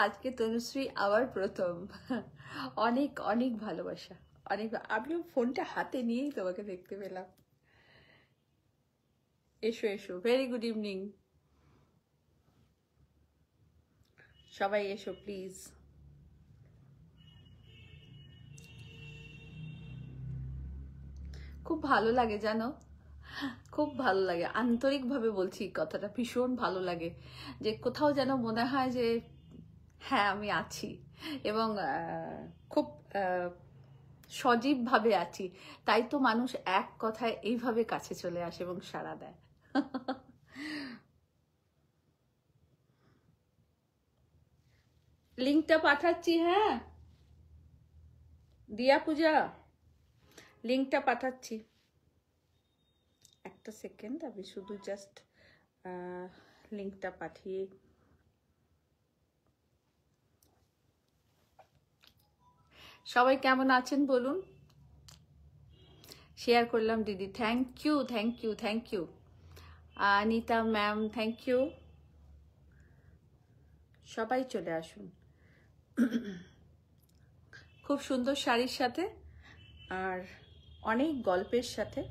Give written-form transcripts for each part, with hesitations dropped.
আজকে তনুশ্রী আবার প্রথম। অনেক অনেক ভালোবাসা, অনেক। আমিও ফোনটা হাতে নিয়েই তোমাকে দেখতে পেলাম। এসো এসো, ভেরি গুড ইভিনিং, সবাই এসো প্লিজ। খুব ভালো লাগে জানো, খুব ভালো লাগে, আন্তরিকভাবে বলছি কথাটা, ভীষণ ভালো লাগে যে কোথাও যেন মনে হয় যে হ্যাঁ আমি আছি, এবং খুব সজীবভাবে আছি। তাই তো মানুষ এক কথায় এইভাবে কাছে চলে আসে এবং সাড়া দেয়। লিঙ্কটা পাঠাচ্ছি, হ্যাঁ দিয়া পূজা, লিঙ্কটা পাঠাচ্ছি, একটা সেকেন্ড, আমি শুধু জাস্ট লিঙ্কটা পাঠিয়ে। সবাই কেমন আছেন বলুন। শেয়ার করলাম দিদি, thank you thank you thank you. Anita ma'am thank you. সবাই চলে আসুন। খুব সুন্দর শাড়ির সাথে আর অনেক গল্পের সাথে।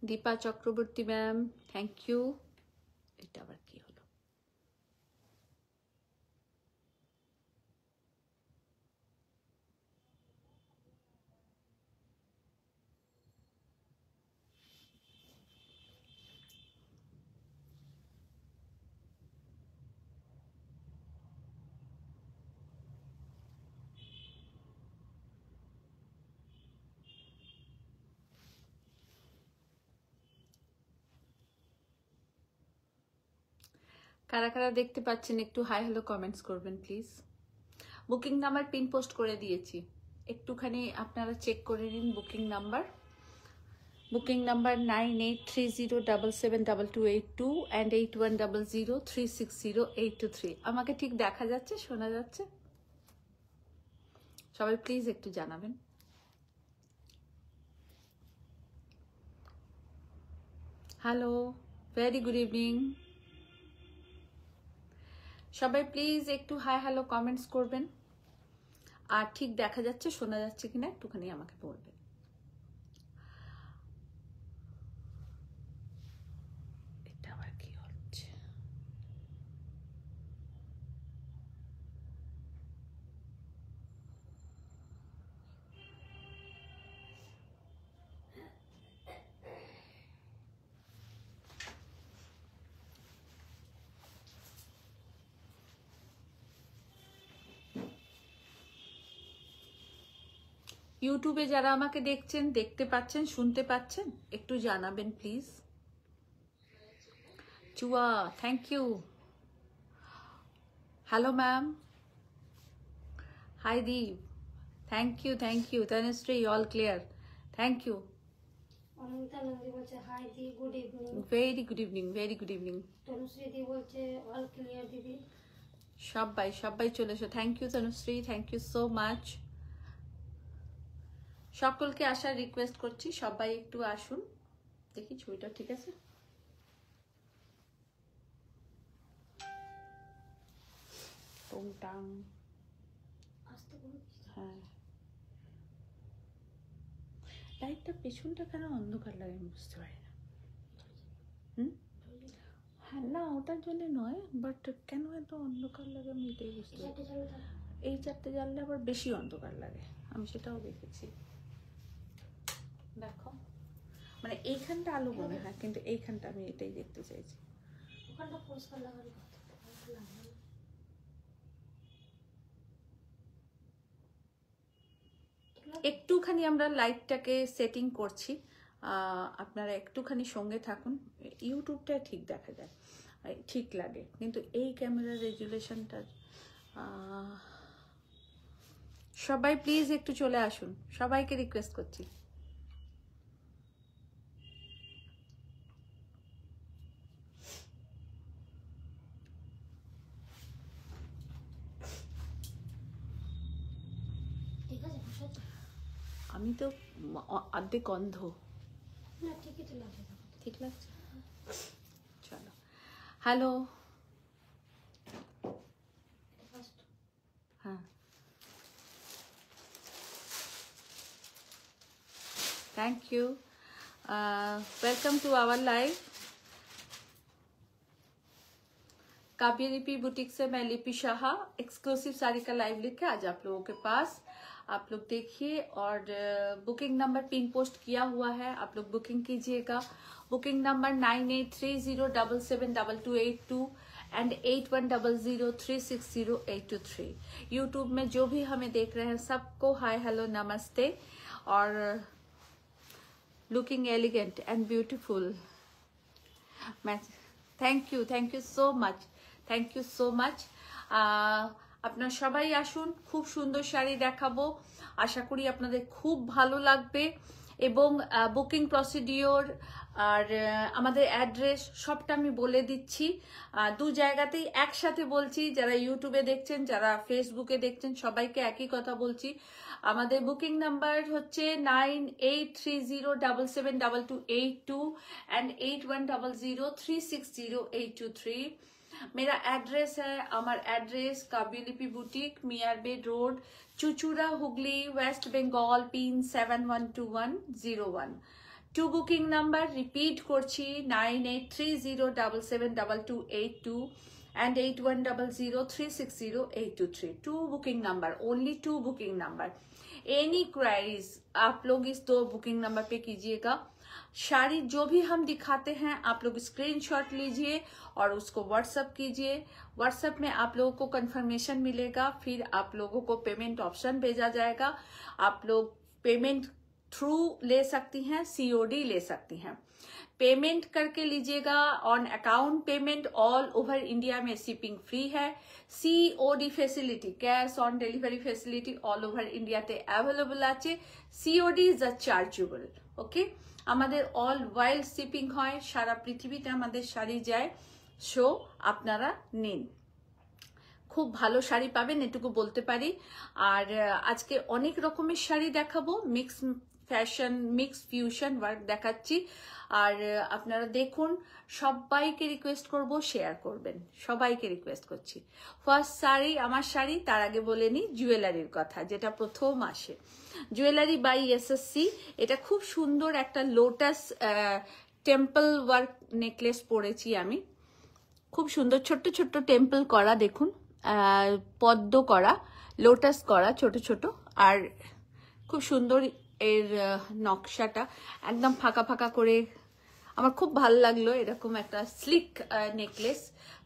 Dipa Chakraborty ma'am thank you. এটা আবার কি হলো? কারা কারা দেখতে পাচ্ছেন একটু হাই হ্যালো কমেন্টস করবেন please. Booking number pin post করে দিয়েছি, একটুখানি আপনারা চেক করে নিন booking number. Booking number 9830772282 and 8100360823। আমাকে ঠিক দেখা যাচ্ছে, শোনা যাচ্ছে? সবাই প্লিজ একটু জানাবেন। Hello, very good evening. সবাই প্লিজ একটু হাই হ্যালো কমেন্টস করবেন, আর ঠিক দেখা যাচ্ছে শোনা যাচ্ছে কিনা একটুখানি আমাকে বলবেন। এটা আবার কি হচ্ছে? ইউটিউবে যারা আমাকে দেখছেন, দেখতে পাচ্ছেন, শুনতে পাচ্ছেন, একটু জানাবেন please. Chua thank you. Hello ma'am, hi Deep thank you thank you. Tanushree all clear, thank you. Anita Nandi বলছে হাই দি, good evening. Very good evening, very good evening. Tanushree দি বলছে অল ক্লিয়ার দিদি। সবাই সবাই চলে এসো। Thank you Tanushree, thank you so much. সকলকে আসার রিকোয়েস্ট করছি, সবাই একটু আসুন। দেখি ছবিটা ঠিক আছে। টংটাং। হ্যাঁ, লাইটটা পেছনটা কেন অন্ধকার লাগে আমি বুঝতে পারি না। হ্যাঁ না, ওটার জন্য নয়, বাট কেন এত অন্ধকার লাগে আমি এটাই বুঝতে পারি। এই চারটে জ্বাললে আবার বেশি অন্ধকার লাগে, আমি সেটাও দেখেছি। দেখো, মানে এইখানটা আলো মনে হয়, কিন্তু এইখানটা আমি এটাই দেখতে চাইছি। একটুখানি আমরা লাইটটাকে সেটিং করছি, আপনারা একটুখানি সঙ্গে থাকুন। ইউটিউবটা ঠিক দেখা যায়, ঠিক লাগে, কিন্তু এই ক্যামেরার রেজুলেশনটা। সবাই প্লিজ একটু চলে আসুন, সবাইকে রিকোয়েস্ট করছি। আমি তো অর্ধেক অন্ধ। ঠিক লাগছে, চলো। হ্যালো, হ্যাঁ, thank you. Welcome to our live. Kavya Lipi boutique से मैं लिपि शाह एक्सक्लूसिव साड़ी का लाइव लेके आज आप लोगों के पास। आप लोग देखिए, और बुकिंग नंबर पिन पोस्ट किया हुआ है, आप लोग बुकिंग कीजिएगा। Booking number 9830772282 and 8100360823। यूट्यूब में जो भी हमें देख रहे हैं सबको हाय हेलो नमस्ते, और looking elegant and beautiful. Thank you so much, thank you so much. আপনারা সবাই আসুন, খুব সুন্দর শাড়ি দেখাবো, আশা করি আপনাদের খুব ভালো লাগবে। এবং বুকিং প্রসিডিওর আর আমাদের অ্যাড্রেস সবটা আমি বলে দিচ্ছি, দু জায়গাতেই একসাথে বলছি। যারা ইউটিউবে দেখছেন, যারা ফেসবুকে দেখছেন, সবাইকে একই কথা বলছি। আমাদের বুকিং নাম্বার হচ্ছে 9830772282 एंड 8100360823। मेरा एड्रेस है, हमार address Kavyalipi boutique, Miyar bed road, Chuchura, Hooghly, west Bengal, pin 712101। Two booking number repeat करছি 9830772282 and 8100360823। Two booking number, only two booking number. Any queries आप लोग इस दो बुकिंग नंबर पे कीजिएगा। साड़ी जो भी हम दिखाते हैं आप लोग स्क्रीनशॉट लीजिए और उसको व्हाट्सएप कीजिए। व्हाट्सएप में आप लोगों को कंफर्मेशन मिलेगा, फिर आप लोगों को पेमेंट ऑप्शन भेजा जाएगा। आप लोग पेमेंट थ्रू ले सकती हैं, सीओडी ले सकती हैं। पेमेंट करके लीजिएगा, on account payment all over India में शिपिंग फ्री है। COD facility, cash on delivery facility all over India ते अवेलेबल আছে। COD is a chargeable. Okay, আমাদের অল ওয়াইল্ড শিপিং হয়, সারা পৃথিবীতে আমাদের শাড়ি যায়। সো আপনারা নিন, খুব ভালো শাড়ি পাবেন, এটুকু বলতে পারি। আর আজকে অনেক রকমের শাড়ি দেখাবো, mix fashion, mix fusion work দেখাচ্ছি। আর আপনারা দেখুন, সবাইকে রিকোয়েস্ট করব শেয়ার করবেন, সবাইকে রিকোয়েস্ট করছি। ফার্স্ট শাড়ি, আমার শাড়ি, তার আগে বলে নিই জুয়েলারির কথা, যেটা প্রথম আসে। জুয়েলারি বাই এসএসসি, এটা খুব সুন্দর একটা লোটাস টেম্পল ওয়ার্ক নেকলেস পরেছি আমি। খুব সুন্দর ছোট্ট ছোট্ট টেম্পল করা, দেখুন পদ্ম করা, লোটাস করা ছোট ছোট, আর খুব সুন্দর এর নকশাটা, একদম ফাঁকা ফাঁকা করে। আমার খুব ভালো লাগলো এরকম একটা স্লিক নেকলেস।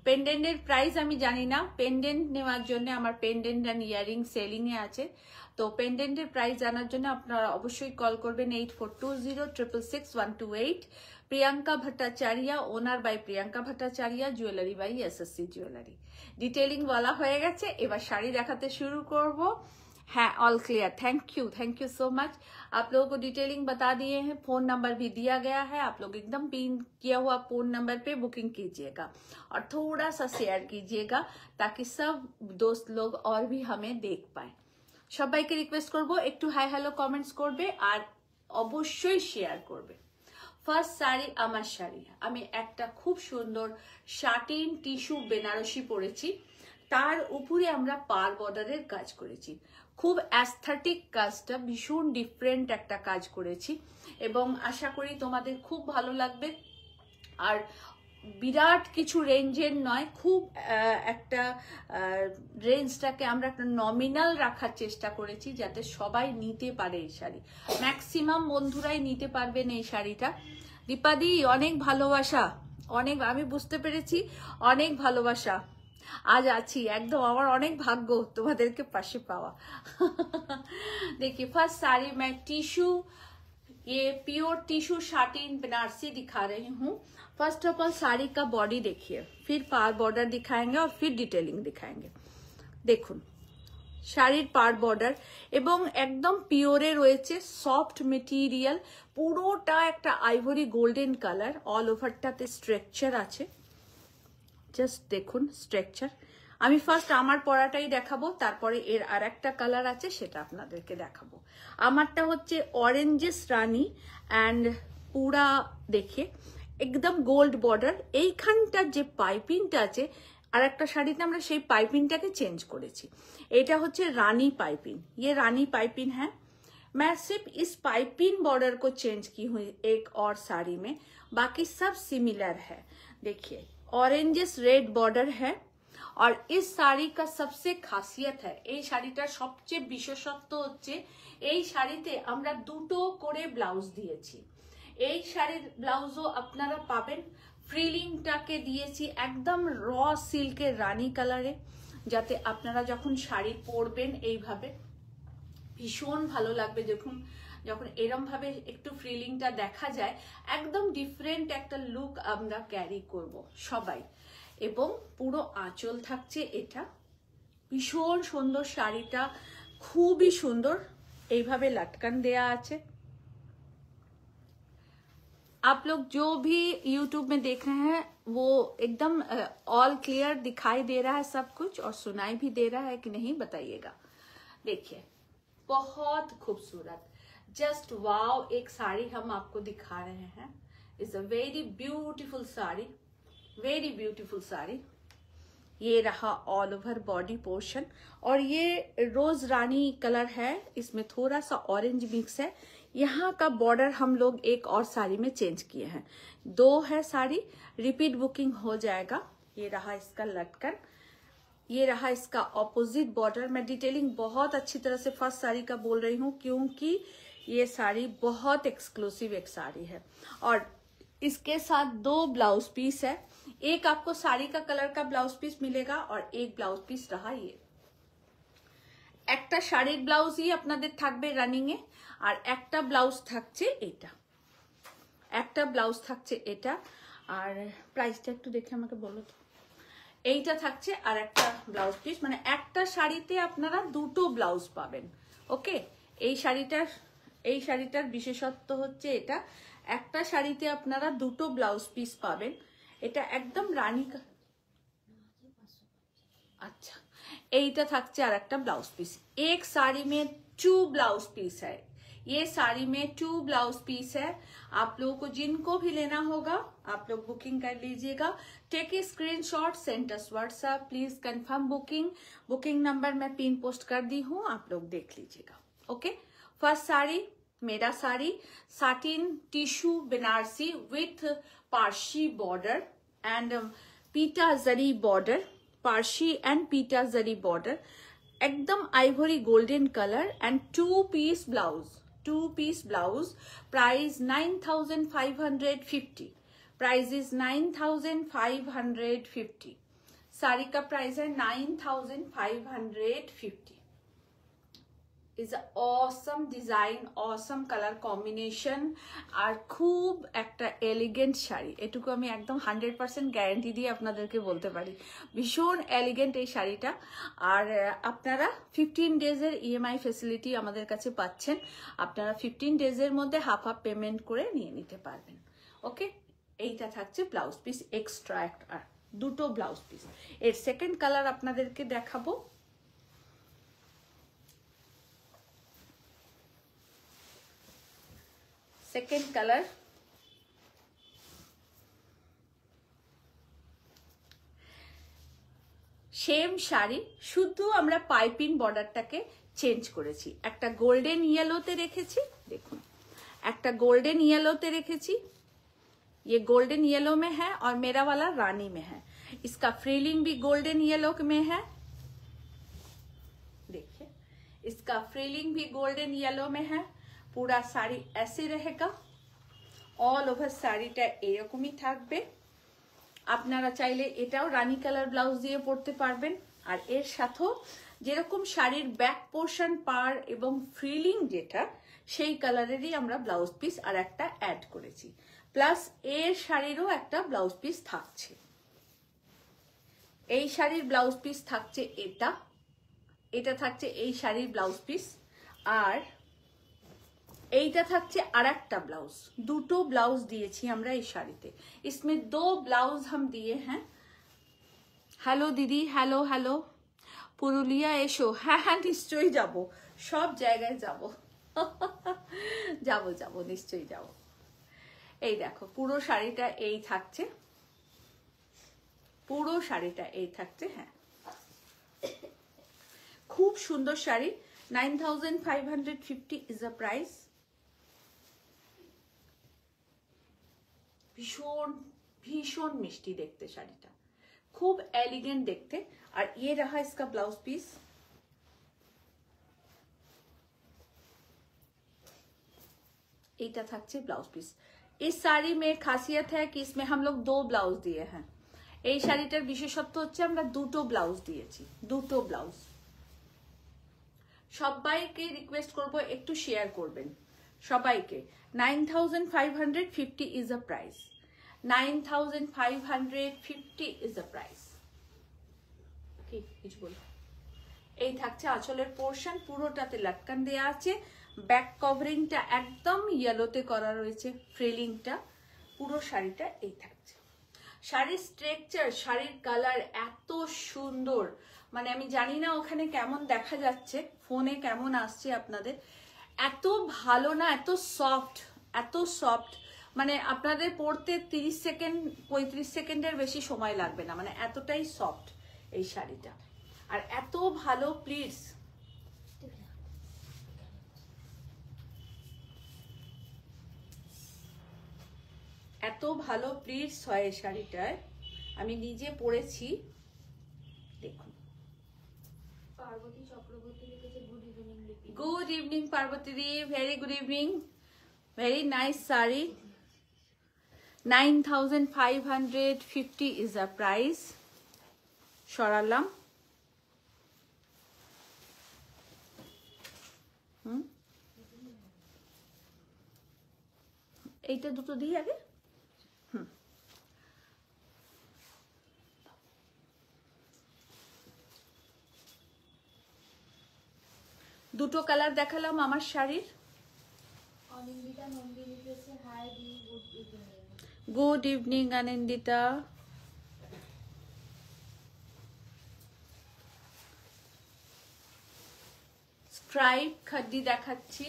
পেন্ডেন্টের প্রাইস আমি জানি না, পেন্ডেন্ট নেওয়ার জন্য আমার পেন্ডেন্ট অ্যান্ড ইয়ারিং সেলিংয়ে আছে। তো পেন্ডেন্টের প্রাইস জানার জন্য আপনারা অবশ্যই কল করবেন 8420666128। Priyanka Bhattacharya, owner by Priyanka Bhattacharya, jewellery by SSC jewellery. Detailing বলা হয়ে গেছে, এবার শাড়ি দেখাতে শুরু করব। है all clear. Thank you so much. आप लोगों को डिटेलिंग बता दिए हैं, फोन नंबर भी दिया गया है, आप लोग एकदम पिन किया हुआ फोन नंबर पे बुकिंग कीजिएगा और थोड़ा सा शेयर कीजिएगा ताकि सब दोस्त लोग और भी हमें देख पाए। সবাইকে রিকোয়েস্ট করব একটু হাই হ্যালো কমেন্টস করবে আর অবশ্যই শেয়ার করবে। ফার্স্ট শাড়ি আমার শাড়ি, আমি একটা খুব সুন্দর শাটিন টিস্যু বেনারসি পরেছি, তার উপরে আমরা পার বর্ডারের কাজ করেছি। খুব অ্যাস্থেটিক কাজটা, ভীষণ ডিফারেন্ট একটা কাজ করেছি এবং আশা করি তোমাদের খুব ভালো লাগবে। আর বিরাট কিছু রেঞ্জের নয়, খুব একটা রেঞ্জটাকে আমরা একটা নমিনাল রাখার চেষ্টা করেছি যাতে সবাই নিতে পারে এই শাড়ি। ম্যাক্সিমাম বন্ধুরাই নিতে পারবেন এই শাড়িটা। দীপাদি অনেক ভালোবাসা, অনেক, আমি বুঝতে পেরেছি, অনেক ভালোবাসা। आज आची एकदम আমার অনেক ভাগ্য তোমাদেরকে পাশে পাওয়া। देखिए फर्स्ट साड़ी मैं टिश्यू, ये प्योर टिश्यू शाटिन बनारसी दिखा रही हूँ। फर्स्ट ऑफ ऑल साड़ी का बॉडी देखिए, फिर पार बॉर्डर दिखाएंगे और फिर डिटेलिंग दिखाएंगे। দেখুন শাড়ির পার বর্ডার এবং একদম পিওরে রয়েছে, সফট মেটেরিয়াল, পুরোটা একটা আইভরি গোল্ডেন কালার, অল ওভারটাতে স্ট্রাকচার আছে। জাস্ট দেখুন স্ট্রাকচার। আমি ফার্স্ট আমার পরাটাই দেখাবো, তারপরে এর আর একটা কালার আছে সেটা আপনাদেরকে দেখাবো। আমারটা হচ্ছে অরেঞ্জেস রানী অ্যান্ড পুরা দেখে একদম গোল্ড বর্ডার। এইখানটার যে পাইপিংটা আছে, আর একটা শাড়িতে আমরা সেই পাইপিংটাকে চেঞ্জ করেছি। এটা হচ্ছে রানী पाइपिंग, ये रानी पाइपिंग है। मैं सिर्फ इस पाइपिंग बॉर्डर को चेंज की हुई एक और साड़ी में, बाकी सब सिमिलर है। देखिए ऑरेंजेस रेड बॉर्डर है और इस साड़ी का सबसे खासियत है, এই শাড়িটার সবচেয়ে বিশেষত্ব হচ্ছে এই শাড়িতে আমরা দুটো করে ব্লাউজ দিয়েছি। এই শাড়ির ব্লাউজও আপনারা পাবেন। ফ্রিলিংটাকে দিয়েছি একদম র সিল্কের রানী কালারে, যাতে আপনারা যখন শাড়ি পরবেন এইভাবে ভীষণ ভালো লাগবে। দেখুন যখন এরম ভাবে একটু ফ্রিলিংটা দেখা যায়, একদম ডিফারেন্ট একটা লুক আমরা ক্যারি করব সবাই। এবং পুরো আঁচল থাকছে এটা, ভীষণ সুন্দর শাড়িটা, খুবই সুন্দর, এইভাবে লটকন দেয়া আছে। आप लोग जो भी YouTube में देख रहे हैं वो एकदम ऑल क्लियर दिखाई दे रहा है सब कुछ, और सुनाई भी दे रहा है कि नहीं बताइएगा। देखिए बहुत खूबसूरत, जस्ट वाओ, एक साड़ी हम आपको दिखा रहे हैं। It's a very beautiful sari, very beautiful sari. ये रहा ऑल ओवर बॉडी पोर्शन, और ये रोज रानी कलर है, इसमें थोड़ा सा ऑरेंज मिक्स है। यहाँ का बॉर्डर हम लोग एक और साड़ी में चेंज किए हैं, दो है साड़ी, रिपीट बुकिंग हो जाएगा। ये रहा इसका लटकन, ये रहा इसका ऑपोजिट बॉर्डर। मैं डिटेलिंग बहुत अच्छी तरह से फर्स्ट साड़ी का बोल रही हूँ क्योंकि ये साड़ी बहुत एक्सक्लूसिव एक साड़ी है। और इसके साथ दो ब्लाउज पीस है, एक आपको साड़ी का कलर का ब्लाउज पीस मिलेगा और एक ब्लाउज पीस रहा ये। একটা শাড়ির ব্লাউজই আপনাদের থাকবে রানিং এ, আর একটা ব্লাউজ থাকছে এটা, একটা ব্লাউজ থাকছে এটা। আর প্রাইসটা একটু দেখে আমাকে বলো তো। এইটা থাকছে আর একটা ব্লাউজ পিস, মানে একটা শাড়িতে আপনারা দুটো ব্লাউজ পাবেন। ওকে, এই শাড়িটার বিশেষত্ব হচ্ছে এটা, একটা শাড়িতে আপনারা দুটো ব্লাউজ পিস পাবেন। এটা একদম রানী, अच्छा এইটা থাকছে আর একটা ব্লাউজ পিস। एक साड़ी में 2 ब्लाउज पीस है, ये साड़ी में 2 ब्लाउज पीस है। आप लोगों को जिनको भी लेना होगा आप लोग बुकिंग कर लीजिएगा। Take a screenshot, send us WhatsApp, please confirm booking. Booking number मैं पिन पोस्ट कर दी हूँ, आप लोग देख लीजिएगा। ओके, फर्स्ट साड़ी मेरा sari satin tissue Banarasi with Parsi border and pitta zari border, Parsi and pitta zari border, एकदम ivory golden colour and 2 piece blouse, 2 piece blouse. Price 9550, price is 9550। Sari का प्राइस है 9550। Is awesome design, awesome colour combination, আর খুব একটা এলিগেন্ট শাড়ি। এটুকু আমি একদম 100% গ্যারান্টি দিয়ে আপনাদেরকে বলতে পারি, ভীষণ এলিগেন্ট এই শাড়িটা। আর আপনারা 15 ডেজের ইএমআই ফেসিলিটি আমাদের কাছে পাচ্ছেন। আপনারা 15 ডেজের মধ্যে হাফ হাফ পেমেন্ট করে নিয়ে নিতে পারবেন। ওকে, এইটা থাকছে ব্লাউজ পিস এক্সট্রা, একটা দুটো ব্লাউজ পিস। এর সেকেন্ড কালার আপনাদেরকে দেখাবো। সেকেন্ড কালার, সেম শাড়ি, শুধু আমরা পাইপিং বর্ডারটাকে চেঞ্জ করেছি। একটা গোল্ডেন ইয়েলোতে রেখেছি, দেখুন একটা গোল্ডেন येलोते रेखेছি, ये गोल्डन येलो में है और मेरा वाला रानी में है। इसका फ्रीलिंग भी गोल्डन येलो में है, देखिए इसका फ्रीलिंग भी गोल्डन येलो में है। पूरा শাড়ি ऐसे रहेगा, অল ওভার শাড়িটা এরকমই থাকবে। আপনারা চাইলে এটাও রানী কালার ব্লাউজ দিয়ে পরতে পারবেন। আর এর সাথেও যেরকম শাড়ির ব্যাক পোর্শন পার এবং ফ্রিলিং যেটা, সেই কালারেরই আমরা ব্লাউজ পিস আর একটা অ্যাড করেছি। প্লাস এর শাড়িরও একটা ব্লাউজ পিস থাকছে। এই শাড়ির ব্লাউজ পিস থাকছে এটা, এটা থাকছে এই শাড়ির ব্লাউজ পিস, আর এইটা থাকছে আর একটা ব্লাউজ। দুটো ব্লাউজ দিয়েছি আমরা এই শাড়িতে। इसमें 2 ব্লাউজ हम दिए हैं। হ্যালো দিদি, হ্যালো হ্যালো, পুরুলিয়া এসো। হ্যাঁ হ্যাঁ, নিশ্চয়ই যাব, সব জায়গায় যাব যাব যাব, নিশ্চয়ই যাব। এই দেখো পুরো শাড়িটা এই থাকছে, পুরো শাড়িটা এই থাকছে। হ্যাঁ, খুব সুন্দর শাড়ি। 9550 is a price. ভীষণ ভীষণ মিষ্টি দেখতে শাড়িটা, খুব এলিগেন্ট দেখতে। আর ये रहा इसका ब्लाउज पीस। এইটা থাকছে ব্লাউজ পিস। इस साड़ी में खासियत है कि इसमें हम लोग 2 ব্লাউজ দিয়ে हैं। এই শাড়িটার বিশেষত্ব হচ্ছে আমরা দুটো ব্লাউজ দিয়েছি, দুটো ব্লাউজ। সবাইকে রিকোয়েস্ট করব একটু শেয়ার করবেন সবাইকে। 9550 is a price, 9550 is a price। কি কিছু বল। এই থাকছে আঁচলের পোর্শন, পুরোটাতে লটকান দেয়া আছে। ব্যাক কভারিংটা একদম ইয়েলোতে করা রয়েছে, ফ্রিলিংটা। পুরো শাড়িটা এই থাকছে। শাড়ির স্ট্রাকচার, শাড়ির কালার এত সুন্দর, মানে আমি জানি না ওখানে কেমন দেখা যাচ্ছে, ফোনে কেমন আসছে আপনাদের। এত ভালো না, এত সফট, এত সফট, মানে আপনাদের পরতে 30 সেকেন্ড 35 সেকেন্ডের বেশি সময় লাগবে না, মানে এতটাই সফট এই শাড়িটা। আর এত ভালো প্লিটস, এত ভালো প্লিটস হয় এই শাড়িটায়। আমি নিজে পরেছি, দেখুন। পার্বতী চক্রবর্তী লিখেছে গুড ইভিনিং লিপি। Good evening Parvati the, very good evening, very nice sari. 9550 is a price। সরালাম। এইটা দুটো দিই আগে। দুটো কালার দেখালাম আমার শাড়ির। অনিন্দিতা নন্দী লিখেছে হাই দি, good evening. Good evening Anandita. Stripe খাড্ডি দেখাচ্ছি।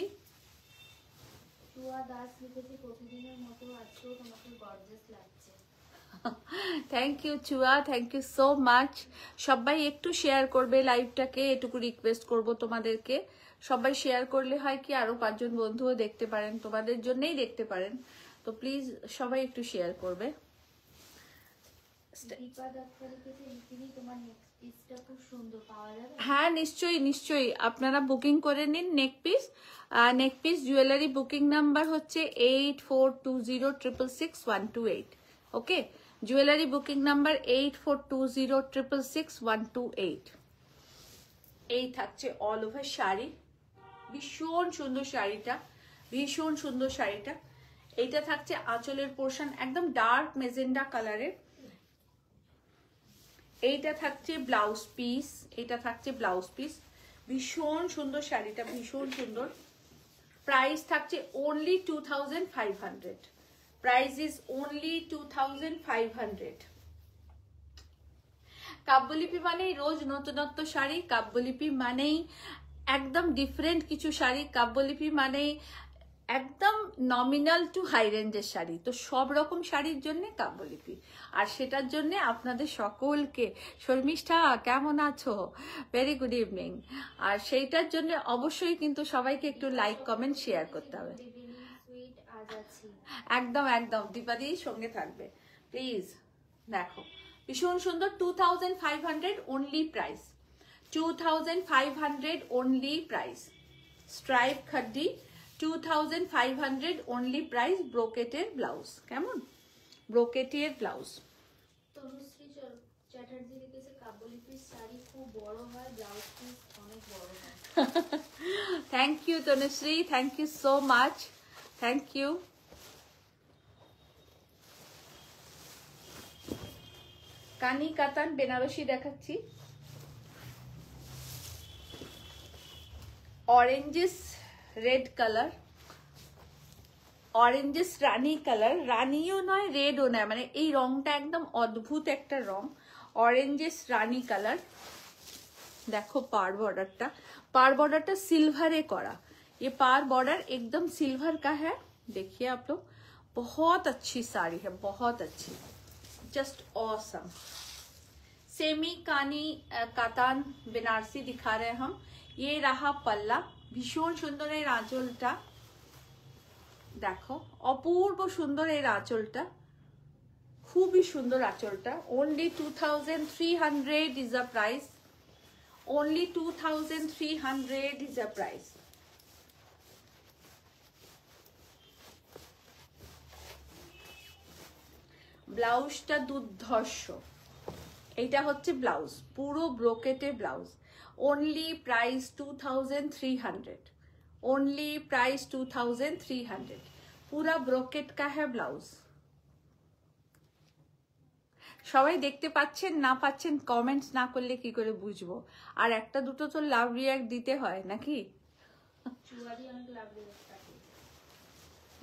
চুয়া দাস লিখেছে প্রতিদিনের মতো আজকেও তোমাকে গর্জিয়াস লাগছে। Thank you Chua, thank you so much. সবাই একটু শেয়ার করবে লাইভটাকে, এটুকু রিকোয়েস্ট করব তোমাদেরকে। সবাই শেয়ার করলে হয় কি আরো 5 জন বন্ধুও দেখতে পারেন, তোমাদের জন্যই দেখতে পারেন। তো প্লিজ সবাই একটু শেয়ার করবে। দীপা দত্ত লিখেছে ইতিনি তোমার নেক্সট পিসটা খুব সুন্দর, পাওয়া যাবে? হ্যাঁ নিশ্চয়ই নিশ্চয়ই, আপনারা বুকিং করে নিন নেক পিস। নেক পিস জুয়েলারি বুকিং নাম্বার হচ্ছে 8420666128। ওকে, জুয়েলারি বুকিং নাম্বার 8420666128। এই থাকছে অল ওভার শাড়ি, ভীষণ সুন্দর শাড়িটা, ভীষণ সুন্দর শাড়িটা। এইটা থাকছে আঁচলের পোর্শন, একদম ডার্ক মেজেন্ডা কালারের। এইটা থাকছে ব্লাউজ পিস, এটা থাকছে ব্লাউজ পিস। ভীষণ সুন্দর শাড়িটা, ভীষণ সুন্দর। প্রাইস থাকছে only 2500, প্রাইস ইজ only 2500। কাব্যলিপি মানেই রোজ নতুনত্ব শাড়ি, কাব্যলিপি মানেই একদম ডিফারেন্ট কিছু শাড়ি, কাব্যলিপি মানেই একদম নমিনাল টু হাই রেঞ্জের শাড়ি। তো সব রকম শাড়ির জন্য কাব্যলিপি, আর সেটার জন্য আপনাদের সকলকে, শর্মিষ্ঠা কেমন আছো, ভেরি গুড ইভিনিং। আর সেইটার জন্য অবশ্যই কিন্তু সবাইকে একটু লাইক কমেন্ট শেয়ার করতে হবে। একদম একদম দীপাদি সঙ্গে থাকবে প্লিজ। দেখো ভীষণ সুন্দর, 2500 only price, 2500 only price. Stripe খাড্ডি 2500 অনলি প্রাইস। ব্রোকেটের ব্লাউজ, কেমন ব্রোকেটের ব্লাউজ। তনুশ্রী চ্যাটার্জি লিখেছে কাব্যলিপির শাড়ি খুব বড় হয়, ব্লাউজ পিস অনেক বড় হয়। Thank you Tanushree, thank you so much, thank you. Kani Katan Banarasi দেখাচ্ছি, অরেঞ্জেস রেড কালার, অরেঞ্জেস রানি কালার, রানিও নয় রেডও নয়, মানে এই রংটা একদম অদ্ভুত একটা রং, অরেঞ্জেস রানি কালার। देखो पार बॉर्डरটা, पार बॉर्डरটা सिल्वरे करा, ये पार बॉर्डर एकदम सिल्वर का है। देखिए आप लोग, बहुत अच्छी साड़ी है, बहुत अच्छी, जस्ट ऑसम। सेमी कानी कातान बनारसी दिखा रहे हैं हम। ये रहा पल्ला, भीषण सुंदर এই আঁচলটা, দেখো অপূর্ব সুন্দর এই আঁচলটা, খুবই সুন্দর আঁচলটা। only 2300 is the price, only 2300 is the price। ব্লাউজটা দুর্ধর্ষ, এইটা হচ্ছে ব্লাউজ, পুরো ব্রোকেটে blouse. only price 2300, only price 2300, पूरा ब्रोकेट का है ब्लाउज। সবাই দেখতে পাচ্ছেন না পাচ্ছেন কমেন্টস না করলে কি করে বুঝবো? আর একটা দুটো তো লাভ রিঅ্যাক্ট দিতে হয় নাকি?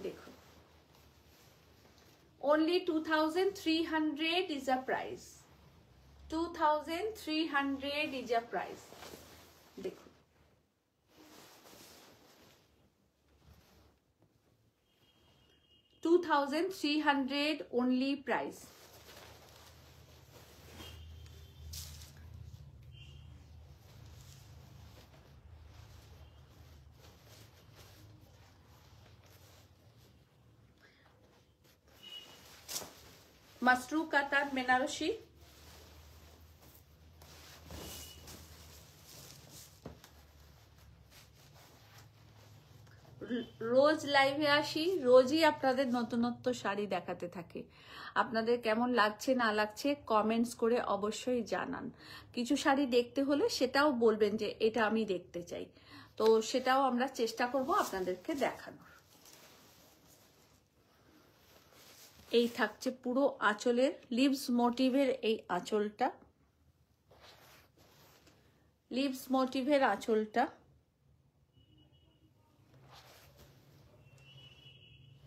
দেখো only 2300 is a price, 2300 is a price। দেখো $2300 only price। मसरू कातान बेनारसी, রোজ লাইভে আসি, রোজই আপনাদের নতুনত্ব শাড়ি দেখাতে থাকি। আপনাদের কেমন লাগছে না লাগছে কমেন্টস করে অবশ্যই জানান। কিছু শাড়ি দেখতে হলে সেটাও বলবেন যে এটা আমি দেখতে চাই, তো সেটাও আমরা চেষ্টা করব আপনাদেরকে দেখানোর। এই থাকছে পুরো আঁচলের লিভস মোটিভের এই আঁচলটা, লিভস মোটিভের আঁচলটা।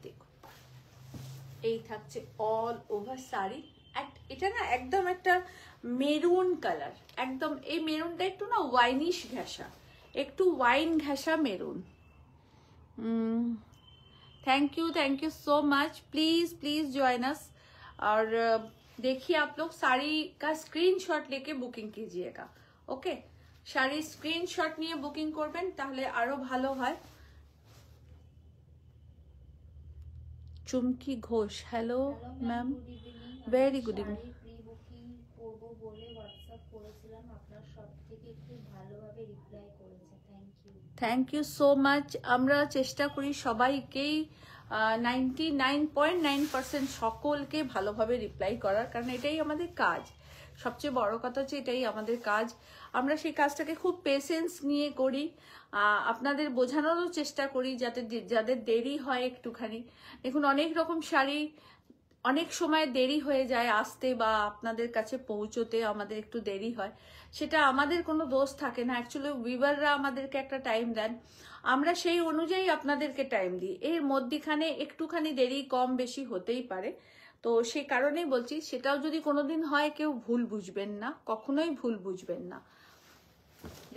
দেখো এই থাকছে অল ওভার শাড়ি। এটা না একদম একটা মেরুন কালার, একদম এই মেরুনটা একটু না ওয়াইনিশ ঘেঁষা, একটু ওয়াইন ঘেঁষা maroon. Thank you so much, please please join us. और देखिए आप लोग साड़ी का स्क्रीनशॉट लेके बुकिंग कीजिएगा, ओके? শাড়ির স্ক্রিনশট নিয়ে বুকিং করবেন তাহলে আরো ভালো হয়। Chumki Ghosh, hello ma'am, very good evening. Pre booking করব বলে হোয়াটসঅ্যাপ করেছিলাম, আপনার সবথেকে খুব ভালোভাবে রিপ্লাই করেছে, থ্যাংক ইউ সো মাচ। আমরা চেষ্টা করি সবাইকেই 99.9% সকলকে ভালোভাবে রিপ্লাই করার, কারণ এটাই আমাদের কাজ। সবচেয়ে বড় কথা হচ্ছে এটাই আমাদের কাজ, আমরা সেই কাজটাকে খুব পেশেন্স নিয়ে করি, আপনাদের বোঝানোরও চেষ্টা করি যাতে যাদের দেরি হয় একটুখানি। দেখুন অনেক রকম শাড়ি অনেক সময় দেরি হয়ে যায় আসতে বা আপনাদের কাছে পৌঁছতে, আমাদের একটু দেরি হয়, সেটা আমাদের কোনো দোষ থাকে না। অ্যাকচুয়ালি উইভাররা আমাদেরকে একটা টাইম দেন, আমরা সেই অনুযায়ী আপনাদেরকে টাইম দিই, এর মধ্যেখানে একটুখানি দেরি কম বেশি হতেই পারে। তো সেই কারণেই বলছি, সেটাও যদি কোনোদিন হয় কেউ ভুল বুঝবেন না, কখনোই ভুল বুঝবেন না।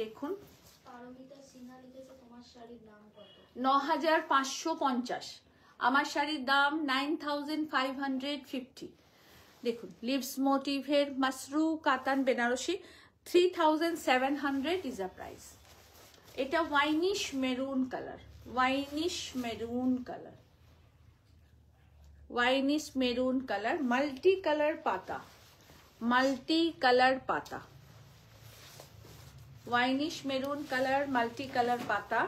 দেখুন পারমিতা সিনহা লিখেছে তোমার শাড়ির দাম কত? 9550। আমার শাড়ির দাম 9550। দেখুন লিভস মোটিভের মাসরু কাতান বেনারসি 3700 ইজ আ প্রাইস। এটা winish maroon colour, winish maroon colour, winish maroon colour, multi colour পাতা, মাল্টি কালার পাতা, winish maroon colour, multi colour পাতা।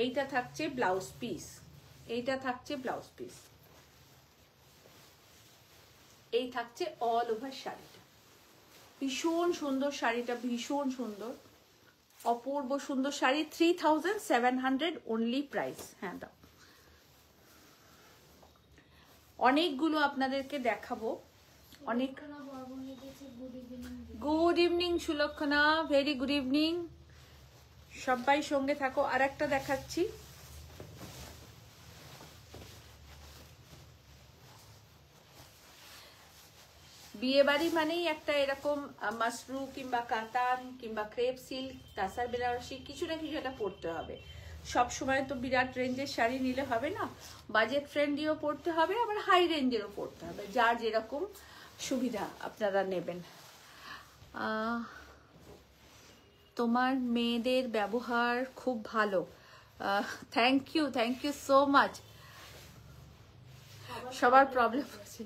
এইটা থাকছে ব্লাউজ পিস, এইটা থাকছে ব্লাউজ পিস, এই থাকছে অল ওভার শাড়িটা। ভীষণ সুন্দর শাড়িটা, ভীষণ সুন্দর, অপূর্ব সুন্দর শাড়ি। 3700 only price. হ্যাঁ দাও, অনেকগুলো আপনাদেরকে দেখাবো, অনেক। Good evening Sulakshana, very good evening, সবাই সঙ্গে থাকো। আর একটা দেখাচ্ছি, বিয়ে বাড়ি মানেই একটা এরকম মাসরু কিংবা কাতান কিংবা ক্রেপ সিল্ক, তাসার বেনারসি, কিছু না কিছু একটা পরতে হবে। সব সময় তো বিরাট রেঞ্জের শাড়ি নিলে হবে না, বাজেট ফ্রেন্ডলিও পরতে হবে, আবার হাই রেঞ্জেরও পরতে হবে, যার যেরকম সুবিধা আপনারা নেবেন। তোমার মেয়েদের ব্যবহার খুব ভালো, thank you, thank you so much. সবার প্রবলেম আছে,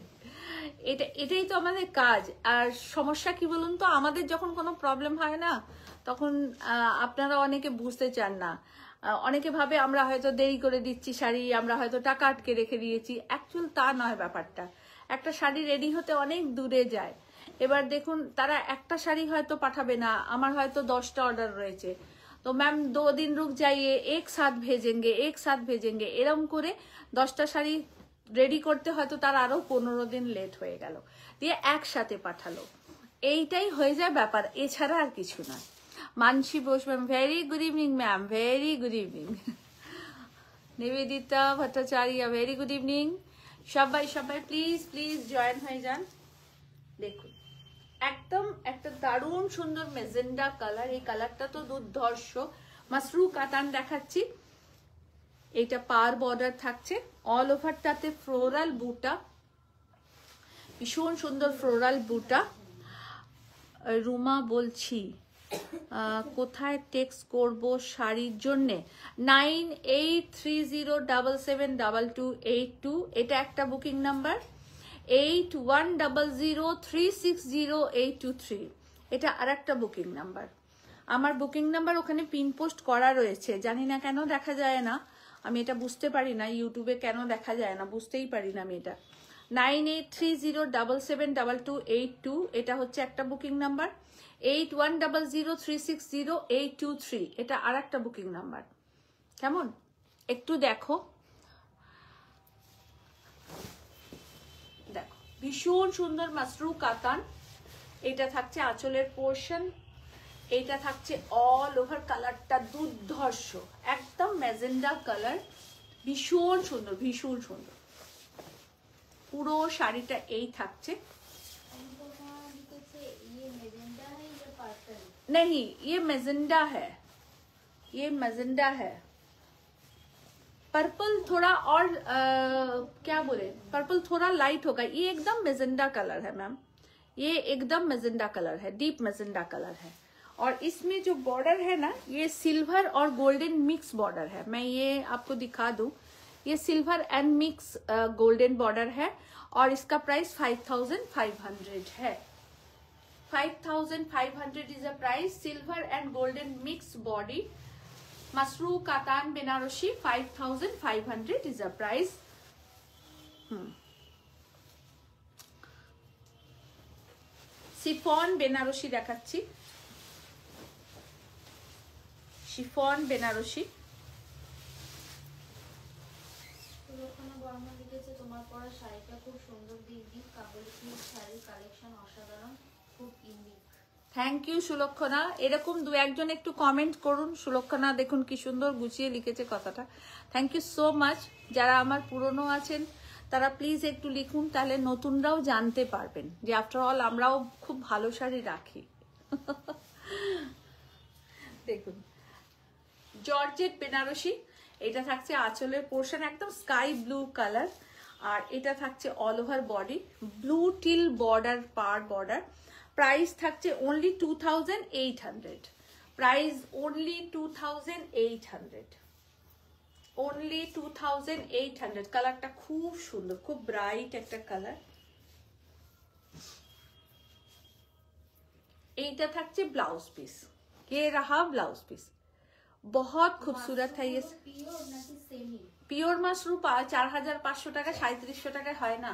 এটাই তো আমাদের কাজ। আর সমস্যা কি বলুন তো, আমাদের যখন কোনো প্রবলেম হয় না, তখন আপনারা অনেকে বুঝতে চান না, অনেকে ভাবে আমরা হয়তো দেরি করে দিচ্ছি শাড়ি, আমরা হয়তো টাকা আটকে রেখে দিয়েছি। অ্যাকচুয়াল তা নয় ব্যাপারটা, একটা শাড়ি রেডি হতে অনেক দূরে যায়। এবার দেখুন তারা একটা শাড়ি হয়তো পাঠাবে না, আমার হয়তো 10টা অর্ডার রয়েছে, তো ম্যাম 2 दिन रुक जाइए, एक साथ भेजेंगे, एक साथ भेजेंगे, এরম করে 10টা শাড়ি রেডি করতে হয়তো তার আরো 15 দিন লেট হয়ে গেল, দিয়ে একসাথে পাঠালো। এইটাই হয়ে যায় ব্যাপার, এছাড়া আর কিছু না। Mansi Bose ma'am, very good evening ma'am, very good evening. Nivedita Bhattacharya, very good evening. সবাই সবাই প্লিজ প্লিজ জয়েন হয়ে যান। দেখুন একদম একটা দারুণ সুন্দর মেজেন্ডা কালার, এই কালারটা তো দুর্ধর্ষ। মাসরু কাতান দেখাচ্ছি, এইটা পার বর্ডার থাকছে, অল ওভারটাতে ফ্লোরাল বুটা, ভীষণ সুন্দর ফ্লোরাল বুটা। রুমা বলছি কোথায় টেক্সট করব শাড়ির জন্যে? 9830772282, এটা একটা বুকিং নাম্বার। 8100360823, এটা আর একটা বুকিং নাম্বার। আমার বুকিং নাম্বার ওখানে পিন পোস্ট করা রয়েছে, জানি না কেন দেখা যায় না, আমি এটা বুঝতে পারি না, ইউটিউবে কেন দেখা যায় না বুঝতেই পারি না আমি এটা। 9830772282, এটা হচ্ছে একটা বুকিং নাম্বার। 8100360823, এটা আর একটা বুকিং নাম্বার। কেমন একটু দেখো, দেখো ভীষণ সুন্দর মাসরু কাতান, এটা থাকছে আঁচলের পোর্শন, এইটা থাকছে অল ওভার, কালারটা দুর্ধর্ষ, একদম ম্যাজেন্ডা কালার, ভীষণ সুন্দর, ভীষণ সুন্দর। পুরো শাড়িটা এই থাকছে। नहीं ये मैजेंडा है, ये मैजेंडा है। पर्पल थोड़ा और क्या बोले, पर्पल थोड़ा लाइट होगा, ये एकदम मैजेंडा कलर है मैम, ये एकदम मैजेंडा कलर है, डीप मैजेंडा कलर है। और इसमें जो बॉर्डर है ना, ये सिल्वर और गोल्डन मिक्स बॉर्डर है। मैं ये आपको दिखा दूं, ये silver and mix golden border है, और इसका प्राइस 5500 है। 5500 is the price, silver and golden mixed body, masru katan benarosi, 5500 is the price। Chiffon Banarasi দেখাচ্ছি, শিফন বেনারসি। সুলক্ষণা বর্মা লিখেছে তোমার পরা শাড়িটা খুব সুন্দর দিদি, কাবুলি পিস শাড়ির কালেকশন অসাধারণ, খুব ইউনিক। Thank you Sulakshana. এরকম দু একজন একটু কমেন্ট করুন। সুলক্ষণা দেখুন কি সুন্দর গুছিয়ে লিখেছে কথাটা, থ্যাংক ইউ সো মাচ। যারা আমার পুরনো আছেন তারা প্লিজ একটু লিখুন, তাহলে নতুনরাও জানতে পারবেন যে আফটার অল আমরাও খুব ভালো শাড়ি রাখি। দেখুন জর্জেট বেনারসি, এটা থাকছে আঁচলের পোর্শন একদম স্কাই ব্লু কালার, আর এটা থাকছে all over body blue teal border, পার বর্ডার। প্রাইস থাকছে অনলি 2800, প্রাইস অনলি 2800, অনলি 2800। কালারটা খুব সুন্দর, খুব ব্রাইট একটা কালার। এইটা থাকছে ব্লাউজ পিস, ये रहा ब्लाउज पीस, बहुत खूबसूरत है ये। পিওর নাকি সেমি? পিওর মাশরুম 4500 টাকা, 3700 টাকায় হয় না।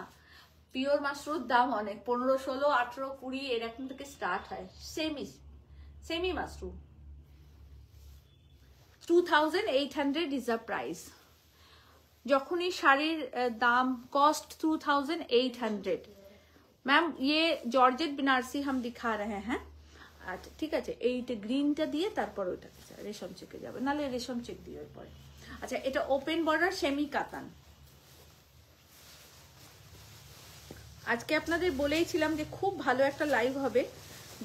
পিওর মাশরুম দাম অনেক, 15, 16, 18, 20 এরকম থেকে স্টার্ট হয়। Semi mushroom 2800 is a price. যখনই শাড়ির দাম কস্ট 2800। मैम ये जॉर्जेट बनारसी हम दिखा रहे हैं। আচ্ছা ঠিক আছে, এইটা গ্রিনটা দিয়ে তারপর ওইটা রেশম চেকে যাবে, নাহলে রেশম চেক দিয়ে পরে। আচ্ছা এটা ওপেন বর্ডার সেমি কাতান। আজকে আপনাদের বলেইছিলাম যে খুব ভালো একটা লাইভ হবে,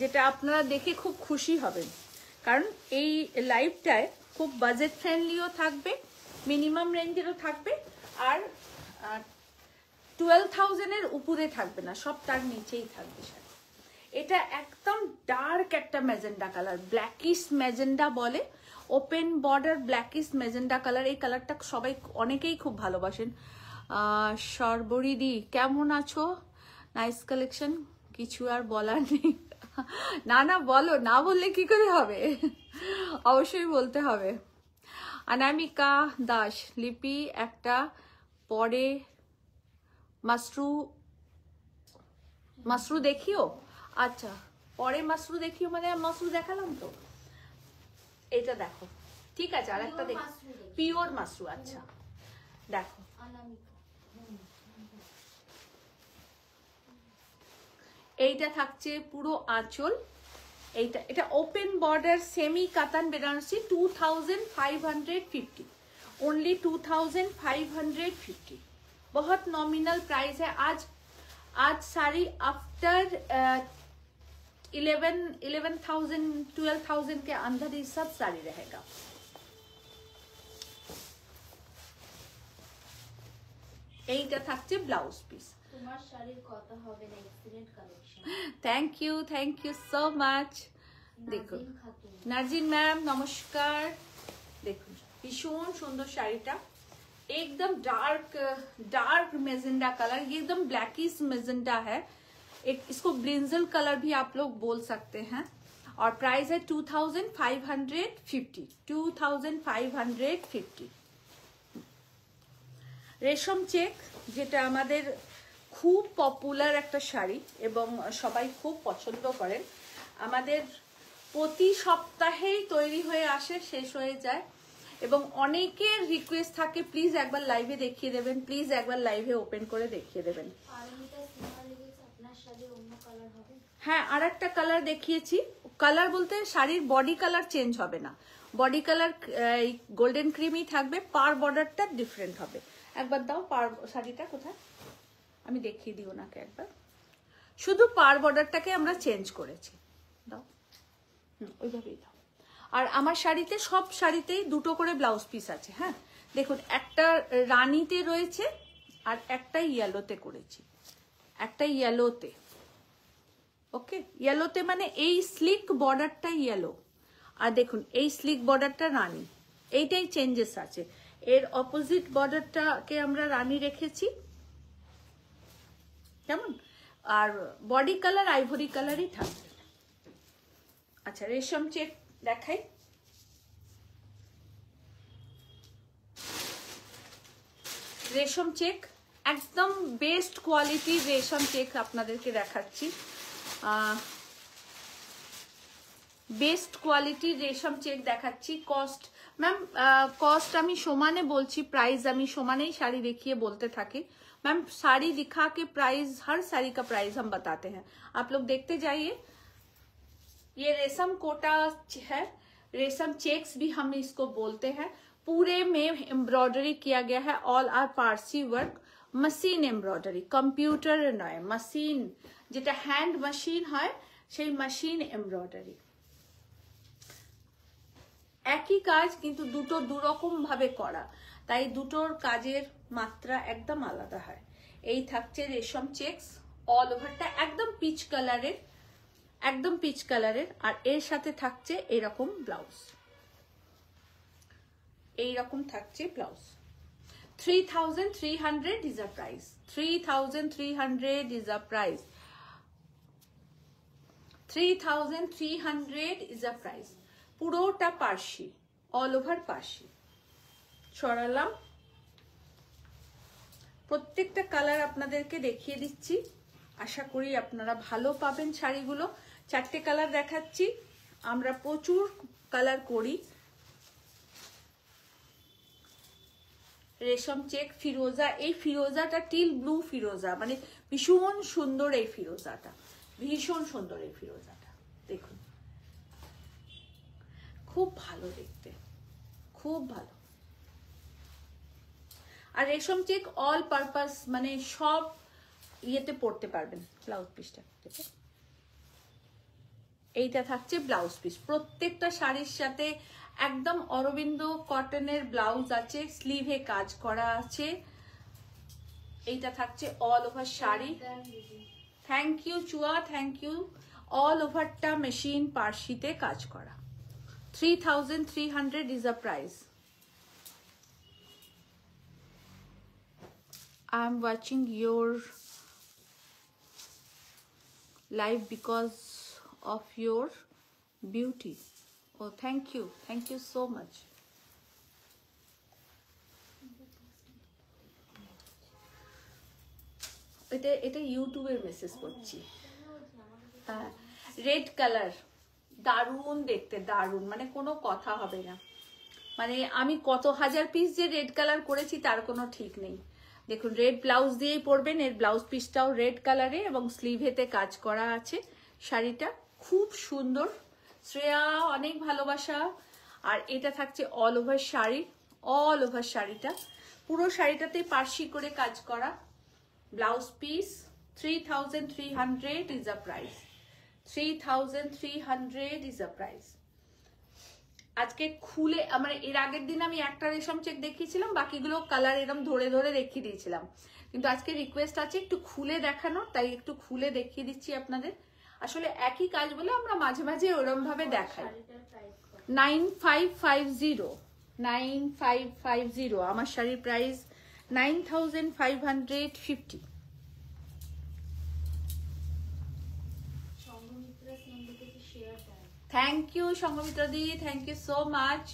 যেটা আপনারা দেখে খুব খুশি হবেন, কারণ এই লাইভটায় খুব বাজেট ফ্রেন্ডলিও থাকবে, মিনিমাম রেঞ্জেরও থাকবে, আর 12,000 এর উপরে থাকবে না, সব তার নিচেই থাকবে। এটা একদম ডার্ক একটা ম্যাজেন্ডা কালার, ব্ল্যাকিশ ম্যাজেন্ডা বলে, open border blackish magenta colour. এই কালারটা সবাই অনেকেই খুব ভালোবাসেন। সর্বরিদি কেমন আছো? নাইস কালেকশন, কিছু আর বলার নেই। না না বলো, না বললে কি করে হবে, অবশ্যই বলতে হবে। অনামিকা দাস, লিপি একটা পরে মাশরু দেখিও। আচ্ছা পরে মাশরু দেখিও মানে মাশরু দেখালাম তো, এটা দেখো ঠিক আছে। আর একটা দেখ, পিওর মাশরু। আচ্ছা দেখো এইটা থাকছে পুরো আঁচল, এইটা এটা ওপেন বর্ডার সেমি কাতান বেনারসি 2550, ओनली 2550। बहुत नॉमिनल प्राइस है। आज साड़ी आफ्टर 11,000 12,000 के अंदर ही सब साड़ी रहेगा। এইটা থাকছে ব্লাউজ পিস। তোমার শাড়ির কথা হবে না, excellent collection. Thank you so much. দেখুন নাজিন ম্যাম নমস্কার। দেখুন ভীষণ সুন্দর শাড়িটা, एकदम डार्क मेजेंडा कलर, ये एकदम ब्लैकिश मेजेंडा है, एक इसको ब्रिंजल कलर भी आप लोग बोल सकते हैं। और प्राइस है 2550, 2550। রেশম চেক, যেটা আমাদের খুব পপুলার একটা শাড়ি এবং সবাই খুব পছন্দ করেন। আমাদের প্রতি সপ্তাহেই তৈরি হয়ে আসে, শেষ হয়ে যায়, এবং অনেকের রিকোয়েস্ট থাকে প্লিজ একবার লাইভে দেখিয়ে দেবেন, প্লিজ একবার লাইভে ওপেন করে দেখিয়ে দেবেন। হ্যাঁ আর একটা কালার দেখিয়েছি, কালার বলতে শাড়ির বডি কালার চেঞ্জ হবে না, বডি কালার গোল্ডেন ক্রিমই থাকবে, পার বর্ডারটা ডিফারেন্ট হবে। একবার দাও পার শাড়িটা কোথায়, আমি দেখিয়ে দিই ওনাকে একবার। শুধু পার বর্ডারটাকে আমরা চেঞ্জ করেছি, দাও ওইভাবেই দাও। আর আমার শাড়িতে সব শাড়িতেই দুটো করে ব্লাউজ পিস আছে। হ্যাঁ দেখুন একটা রানীতে রয়েছে আর একটা ইয়েলোতে করেছি, একটা ইয়েলোতে। ওকে ইয়েলোতে মানে এই স্লিক বর্ডারটা ইয়েলো, আর দেখুন এই স্লিক বর্ডারটা রানী, এইটাই চেঞ্জেস আছে। এর অপোজিট বর্ডারটাকে আমরা রানী রেখেছি, কেমন, আর বডি কালার আইভরি কালারই থাকবে। আচ্ছা রেশম চেক দেখাই, রেশম চেক একদম বেস্ট কোয়ালিটির রেশম চেক আপনাদেরকে দেখাচ্ছি। বেস্ট কোয়ালিটির রেশম চেক দেখাচ্ছি। কস্ট मैम कॉस्ट আমি সমানে বলছি, प्राइस আমি সমানেই শাড়ি দেখিয়ে বলতে থাকি। मैम साड़ी दिखा के प्राइस, हर साड़ी का प्राइस हम बताते हैं, आप लोग देखते जाइए। ये रेशम कोटा है, रेशम चेक्स भी हम इसको बोलते हैं। पूरे में एम्ब्रॉयडरी किया गया है, all are Parsi work, machine embroidery, computer नয়, मशीन যেটা হ্যান্ড মেশিন হয় সেই মেশিন এমব্রয়ডারি। একই কাজ কিন্তু দুটো দুরকম ভাবে করা, তাই দুটোর কাজের মাত্রা একদম আলাদা হয়। এই থাকছে রেশম চেকস, অল ওভারটা একদম পিচ কালারের, একদম পিচ কালারের, আর এর সাথে থাকছে এরকম ব্লাউজ, এইরকম থাকছে blouse. 3300 is a price, 3300 is a price, 3300 is a price। পুরোটা পার্সি, অল ওভার পার্সি। সরালাম, প্রত্যেকটা কালার আপনাদেরকে দেখিয়ে দিচ্ছি, আশা করি আপনারা ভালো পাবেন শাড়িগুলো। 4টে কালার দেখাচ্ছি, আমরা প্রচুর কালার করি। রেশম চেক ফিরোজা, এই ফিরোজাটা টিল ব্লু ফিরোজা, মানে ভীষণ সুন্দর এই ফিরোজাটা, ভীষণ সুন্দর এই ফিরোজাটা, দেখুন খুব ভালো দেখতে, খুব ভালো। আর রেশম চেক অল পারপাস, মানে সব ইয়েতে পড়তে পারবেন। ব্লাউজ পিসটা এইটা থাকছে ব্লাউজ পিস, প্রত্যেকটা শাড়ির সাথে একদম অরবিন্দ কটনের ব্লাউজ আছে, স্লিভে কাজ করা আছে। এইটা থাকছে all over sari. Thank you Chua, thank you. All ওভারটা মেশিন পার্সিতে কাজ করা। 3300 is a price. I'm watching your live because of your beauty. Oh, thank you so much. এটা ইউটিউবের মেসেজ করছি। হ্যাঁ, রেড কালার দারুণ দেখতে, দারুণ, মানে কোনো কথা হবে না। মানে আমি কত হাজার পিস যে রেড কালার করেছি তার কোনো ঠিক নেই। দেখুন রেড ব্লাউজ দিয়েই পরবেন, এর ব্লাউজ পিসটাও রেড কালারে এবং স্লিভেতে কাজ করা আছে। শাড়িটা খুব সুন্দর, শ্রেয়া অনেক ভালোবাসা। আর এটা থাকছে all over sari, all over শাড়িটা, পুরো শাড়িটাতে পার্সি করে কাজ করা। Blouse piece 3300 is a price, 3300 is a price। আজকে খুলে, আমার এর আগের দিন আমি একটা রেশম চেক দেখিয়েছিলাম, বাকিগুলো কালার এরকম ধরে ধরে দেখিয়ে দিয়েছিলাম, কিন্তু আজকে রিকোয়েস্ট আছে একটু খুলে দেখানো, তাই একটু খুলে দেখিয়ে দিচ্ছি আপনাদের। আসলে একই কাজ বলে আমরা মাঝে মাঝে ওরম ভাবে দেখাই। 9550, 9550 আমার শাড়ির প্রাইস 9550। থ্যাংক ইউ সঙ্গমিত্রা দি, thank you so much.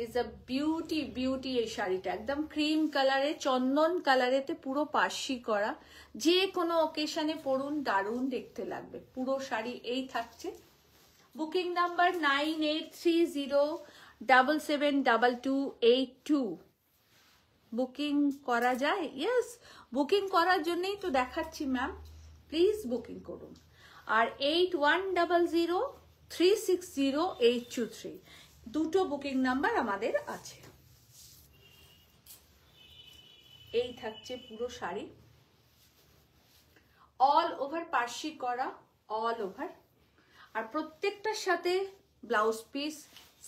Is a beauty, beauty এই শাড়িটা একদম ক্রিম কালারে, চন্দন কালারেতে পুরো পার্সি করা, যে কোনো অকেশনে পরুন দারুণ দেখতে লাগবে। পুরো শাড়ি এই থাকছে। Booking number 9830772282। বুকিং করা যায়? ইয়েস, বুকিং করার জন্যই তো দেখাচ্ছি ম্যাম, প্লিজ বুকিং করুন। আর 8100360823 দুটো বুকিং নাম্বার আমাদের আছে। এই থাকছে পুরো শাড়ি, অল ওভার পার্সি করা, অল ওভার, আর প্রত্যেকটার সাথে ব্লাউজ পিস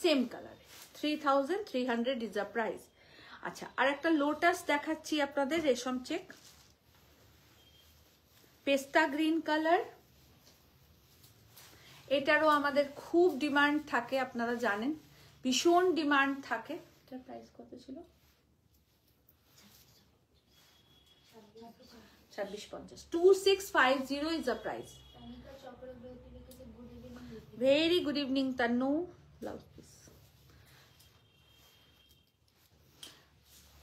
সেম কালারে। 3300 ইজ আ প্রাইস। আচ্ছা, আর একটা লোটাস দেখাচ্ছি আপনাদের, রেশম চেক, পেস্তা গ্রিন কালার। এটারও আমাদের খুব ডিমান্ড থাকে, আপনারা জানেন, ভীষণ ডিমান্ড থাকে। এটার প্রাইস কত ছিল? 2650। 2650 is the price. Very good evening Tanu. Blouse piece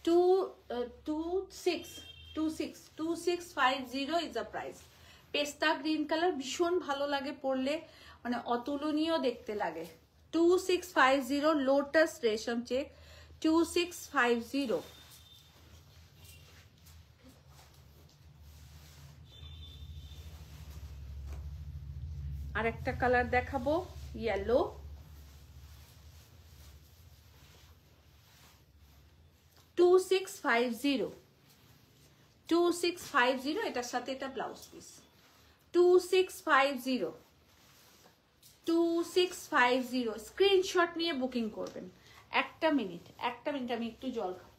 2650 is the price। পেস্তা গ্রিন কালার ভীষণ ভালো লাগে পরলে, মানে অতুলনীয় দেখতে লাগে। 2650 লোটাস রেশম চেক, 2650। আর একটা কালার দেখাবো, ইয়েলো, 2650, 2650। এটার সাথে এটা ব্লাউজ পিস, 2650, 2650। স্ক্রিনশট নিয়ে বুকিং করবেন। একটা মিনিট আমি একটু জল খাবো।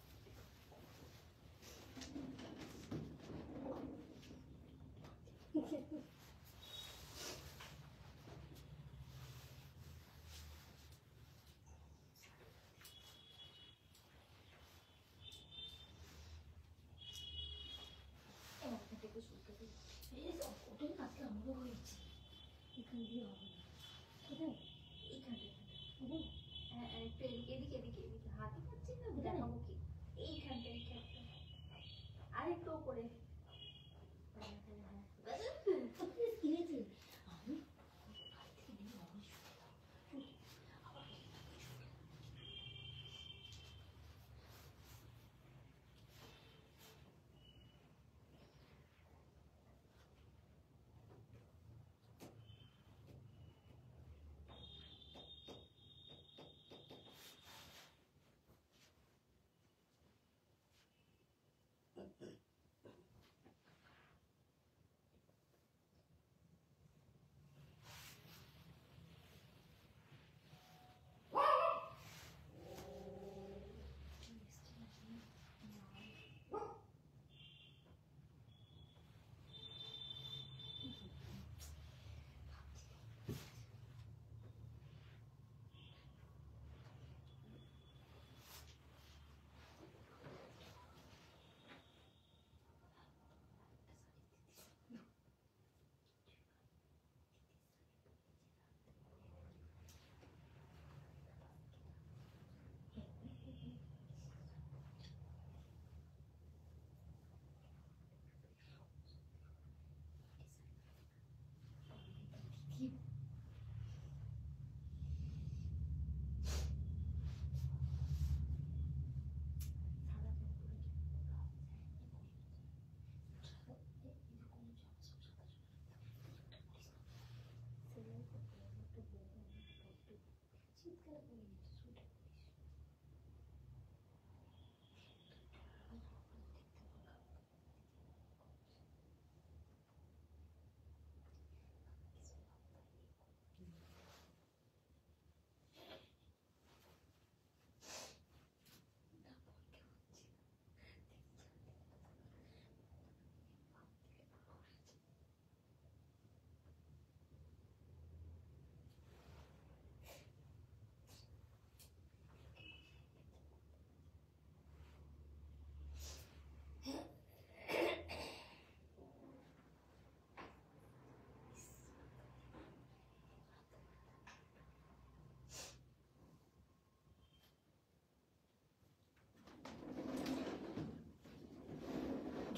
আরেকটু করে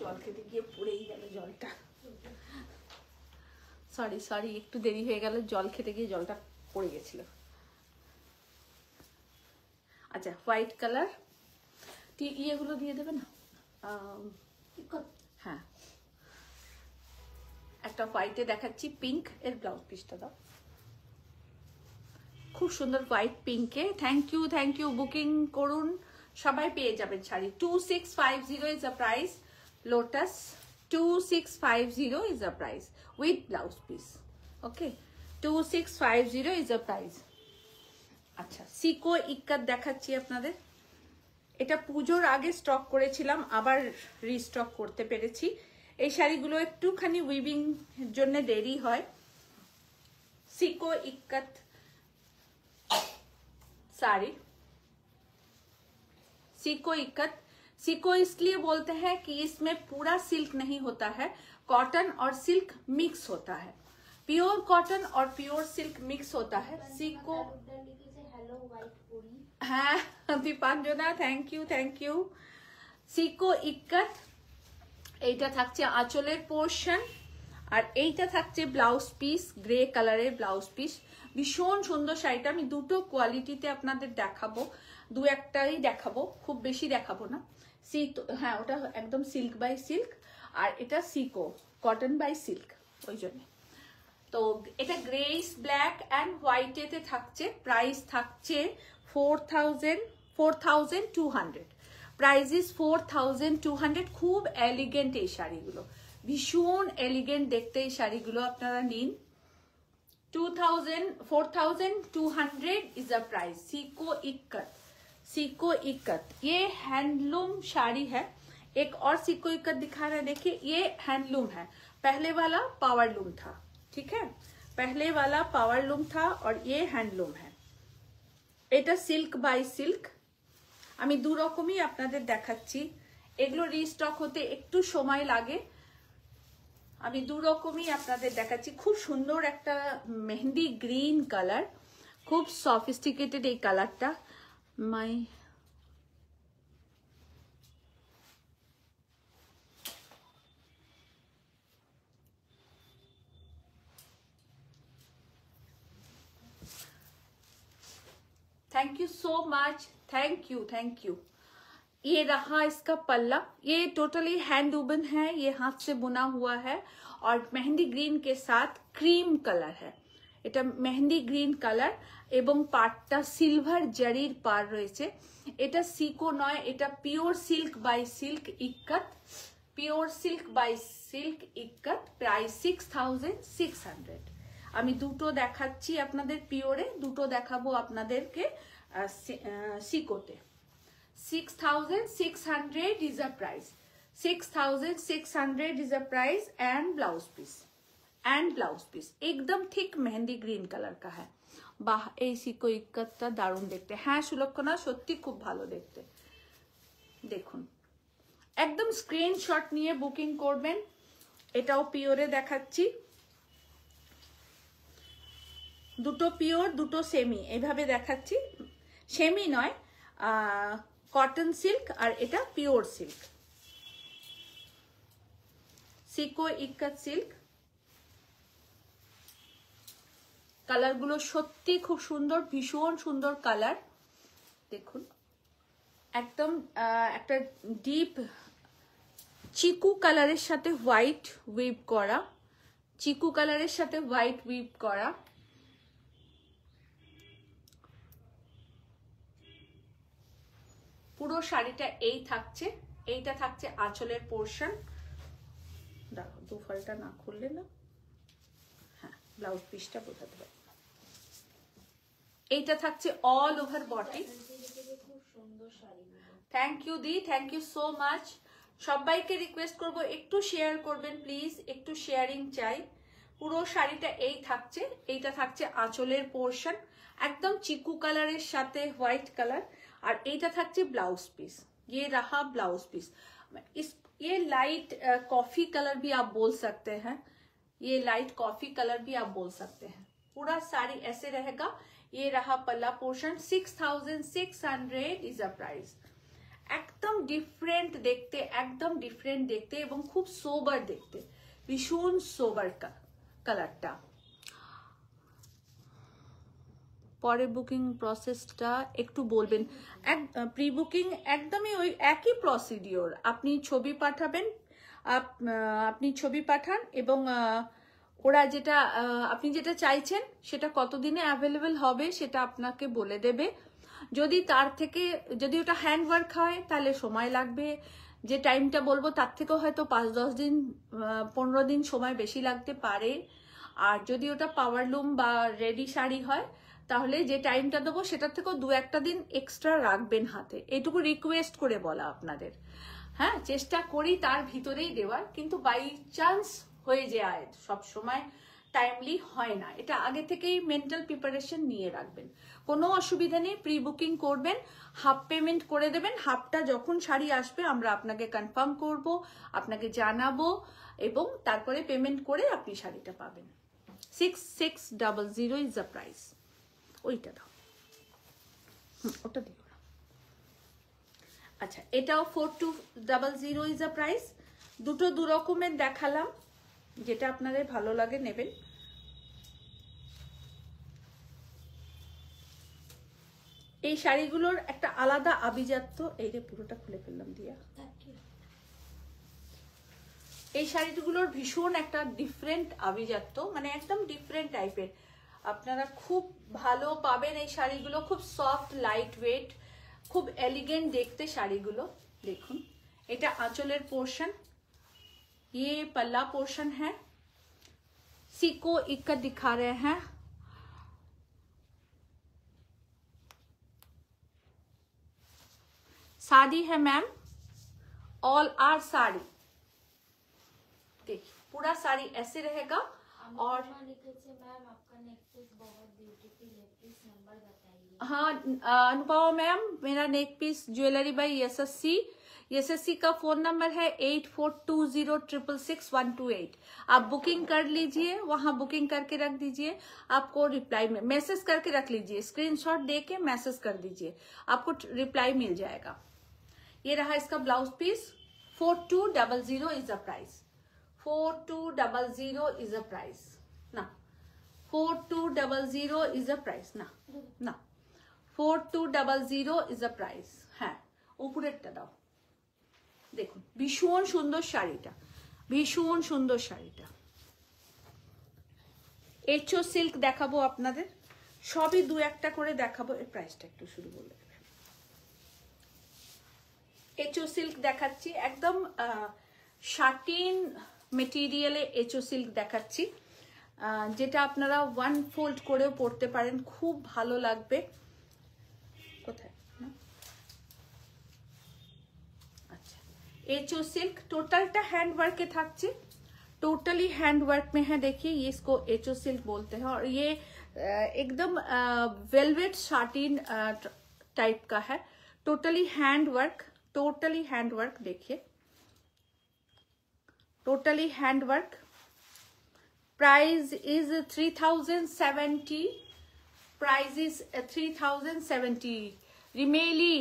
জল খেতে গিয়ে পড়েই গেল জলটা। সরি একটু দেরি হয়ে গেল, জল খেতে গিয়ে জলটা পড়ে গেছিল। আচ্ছা, হোয়াইট কালার ইয়েগুলো দিয়ে দেবে না? হ্যাঁ, একটা হোয়াইটে দেখাচ্ছি, পিঙ্ক এর ব্লাউজ পিসটা দাও। খুব সুন্দর হোয়াইট পিঙ্কে। থ্যাংক ইউ বুকিং করুন, সবাই পেয়ে যাবেন sari. 2650 is the price. Lotus 2650 is the price with blouse piece. Okay, 2650 is the price. আচ্ছা, সিকো ইক্কাত দেখাচ্ছি আপনাদের। এটা পুজোর আগে স্টক করেছিলাম, আবার রিস্টক করতে পেরেছি। এই শাড়িগুলো একটুখানি উইভিং এর জন্য দেরি হয়। সিকো इक्कत साड़ी, सीको इक्कत। सीको इसलिए बोलते हैं कि इसमें पूरा सिल्क नहीं होता है, कॉटन और सिल्क मिक्स होता है, प्योर कॉटन और प्योर सिल्क मिक्स होता है। सीको হ্যাঁ দীপাঞ্জনা, থ্যাংক ইউ। সিকো ইক্কত, এইটা থাকছে আঁচলের পোর্শন, আর এইটা থাকছে ব্লাউজ পিস, গ্রে কালারের ব্লাউজ পিস। ভীষণ সুন্দর শাড়িটা। আমি দুটো কোয়ালিটিতে আপনাদের দেখাবো, দু একটাই দেখাবো, খুব বেশি দেখাবো না। হ্যাঁ, ওটা একদম সিল্ক বাই সিল্ক, আর এটা সিকো কটন বাই সিল্ক, ওই জন্য। তো এটা গ্রেস ব্ল্যাক অ্যান্ড হোয়াইটেতে থাকছে। প্রাইস থাকছে 4200। Price is 4200। খুব এলিগেন্ট এই শাড়িগুলো, ভীষণ এলিগেন্ট দেখতে এই শাড়িগুলো। আপনারা নিন। 4200 is a price. Seiko ikat ये हैंडलूम साड़ी है। एक और सीको इक्कत दिखा रहा है, देखिए ये हैंडलूम है। पहले वाला पावरलूम था, ठीक है, पहले वाला पावरलूम था और ये हैंडलूम है। এটা সিল্ক বাই সিল্ক। আমি দু রকমই আপনাদের দেখাচ্ছি। এগুলো রিস্টক হতে একটু সময় লাগে। আমি দু রকমই আপনাদের দেখাচ্ছি। খুব সুন্দর একটা মেহেন্দি গ্রিন কালার, খুব সফিস্টিকেটেড এই কালারটা। Thank you so much, thank you. ये रहा इसका पल्ला। ये टोटली हैंड वूवन है, ये हाथ से बुना हुआ है और मेहंदी ग्रीन के साथ क्रीम कलर है। এটা মেহেন্দি গ্রিন কালার এবং পাটটা সিলভার জারির পার রয়েছে। এটা সিকো নয়, এটা pure silk by silk ikat. Pure silk by silk ikat. Price 6600। আমি দুটো দেখাচ্ছি আপনাদের পিওরে, দুটো দেখাবো আপনাদেরকে সিকোতে। 6600 is a price. 6600 is a price and blouse piece. एकदम थिक मेहंदी ग्रीन कलर का है। বাহ, এই সিকো ইক্কতটা দারুণ দেখতে। হ্যাঁ সুলক্ষণা, সত্যি খুব ভালো দেখতে। দেখুন, একদম স্ক্রিনশট নিয়ে বুকিং করবেন। এটাও পিওরে দেখাচ্ছি। দুটো পিওর, দুটো সেমি, এভাবে দেখাচ্ছি। সেমি নয়, কটন সিল্ক, আর এটা পিওর সিল্ক, সিকো ইক্কত সিল্ক। কালারগুলো সত্যি খুব সুন্দর, ভীষণ সুন্দর কালার। দেখুন, একদম একটা ডিপ চিকু কালারের সাথে হোয়াইট উইভ করা, চিকু কালারের সাথে হোয়াইট উইভ করা। পুরো শাড়িটা এই থাকছে। এইটা থাকছে আঁচলের পোর্শন। দেখো, দুফালটা না খুললে না, হ্যাঁ, ব্লাউজ পিসটা বোঝাতে পারি। এইটা থাকছে all over body. Thank you দি, থ্যাংক ইউ সো মাচ। সবাইকে রিকোয়েস্ট করব একটু শেয়ার করবেন প্লিজ, একটু শেয়ারিং চাই। পুরো শাড়িটা এই থাকছে। এইটা থাকছে আঁচলের পোর্শন, একদম চিকু কালারের সাথে হোয়াইট কালার। আর এইটা থাকছে ব্লাউজ পিস। ये रहा ब्लाउज पीस। ये लाइट कॉफी कलर भी आप बोल सकते हैं, ये लाइट कॉफी कलर भी आप बोल सकते हैं। पूरा साड़ी ऐसे रहेगा। ये रहा पल्ला पोर्शन। 6600 is a price. एकदम डिफरेंट देखते, एकदम डिफरेंट देखते এবং খুব সোবার দেখতে, ভীষণ সোবার কালারটা। পরে বুকিং প্রসেসটা একটু বলবেন। প্রি বুকিং একদমই ওই একই প্রসিডিওর। আপনি ছবি পাঠাবেন, আপনি ছবি পাঠান এবং ওরা যেটা আপনি যেটা চাইছেন সেটা কতদিনে অ্যাভেলেবেল হবে সেটা আপনাকে বলে দেবে। যদি তার থেকে, যদি ওটা হ্যান্ড ওয়ার্ক হয় তাহলে সময় লাগবে। যে টাইমটা বলবো তার থেকেও হয়তো 5-10 দিন, 15 দিন সময় বেশি লাগতে পারে। আর যদি ওটা পাওয়ারলুম বা রেডি শাড়ি হয় তাহলে যে টাইমটা দেবো সেটার থেকেও 2-1 দিন এক্সট্রা রাখবেন হাতে। এটুকু রিকোয়েস্ট করে বলা আপনাদের। হ্যাঁ, চেষ্টা করি তার ভিতরেই দেওয়ার, কিন্তু বাই চান্স হয়ে যায়, সব সময় টাইমলি হয় না। এটা আগে থেকেই মেন্টাল প্রিপারেশন নিয়ে রাখবেন। কোনো অসুবিধা নেই, প্রি বুকিং করবেন, হাফ পেমেন্ট করে দেবেন। হাফটা যখন শাড়ি আসবে আমরা আপনাকে কনফার্ম করব, আপনাকে জানাবো এবং তারপরে পেমেন্ট করে আপনি শাড়িটা পাবেন। 6600 ইজ দ্য প্রাইস। ওইটা দাও, ওটা দিও না। আচ্ছা, এটাও 4200 ইজ দ্য প্রাইস। দুটো দু রকমের দেখালাম। যেটা আপনাদের ভালো লাগে নেবেন। এই শাড়িগুলোর একটা আলাদা আভিজাত্য। এই যে পুরোটা খুলে ফেললাম দিয়া। এই শাড়িগুলোর ভীষণ একটা ডিফারেন্ট আভিজাত্য, মানে একদম ডিফারেন্ট টাইপের। আপনারা খুব ভালো পাবেন এই শাড়িগুলো, খুব সফট, লাইট ওয়েট, খুব এলিগেন্ট দেখতে শাড়িগুলো। দেখুন, এটা আঁচলের পোর্শন, ये पल्ला पोर्शन है, सीको इक्कत दिखा रहे हैं। साड़ी है मैम, ऑल आर साड़ी। देखिए पूरा साड़ी ऐसे रहेगा। और मैम आपका नेक पीस बहुत ब्यूटीफुल है, प्लीज नंबर बताइए। हाँ अनुपमा मैम, मेरा neck piece jewellery by SSC का फोन नंबर है 8420666128। आप बुकिंग कर लीजिए, वहां बुकिंग करके रख दीजिए। आपको रिप्लाई में मैसेज करके रख लीजिए, स्क्रीनशॉट दे के मैसेज कर दीजिए, आपको रिप्लाई मिल जाएगा। ये रहा इसका blouse piece. 4200 is the price. 4200 is the price ना, 4200 इज द प्राइस ना, ना 4200 इज द प्राइस। হ্যাঁ, উপরেরটা দাও। দেখুন ভীষণ সুন্দর শাড়িটা, ভীষণ সুন্দর শাড়িটা। এচো সিল্ক দেখাবো আপনাদের, সবই দু একটা করে দেখাবো। এর প্রাইসটা একটু শুরু বলে দেবে। এচো সিল্ক দেখাচ্ছি, একদম শাটিন মেটেরিয়ালে এচো সিল্ক দেখাচ্ছি, যেটা আপনারা ওয়ান ফোল্ড করেও পরতে পারেন, খুব ভালো লাগবে। কোথায়? अच्छा, एचो सिल्क टोटलटा हैंड वर्क के থাকছে, टोटली हैंड वर्क में है। देखिए ये इसको एचो सिल्क बोलते हैं, और ये एकदम वेलवेट शाटिन टाइप का है। Totally hand work, totally hand work. देखिए totally hand work. Price is 3070, price is 3070 रिमेली।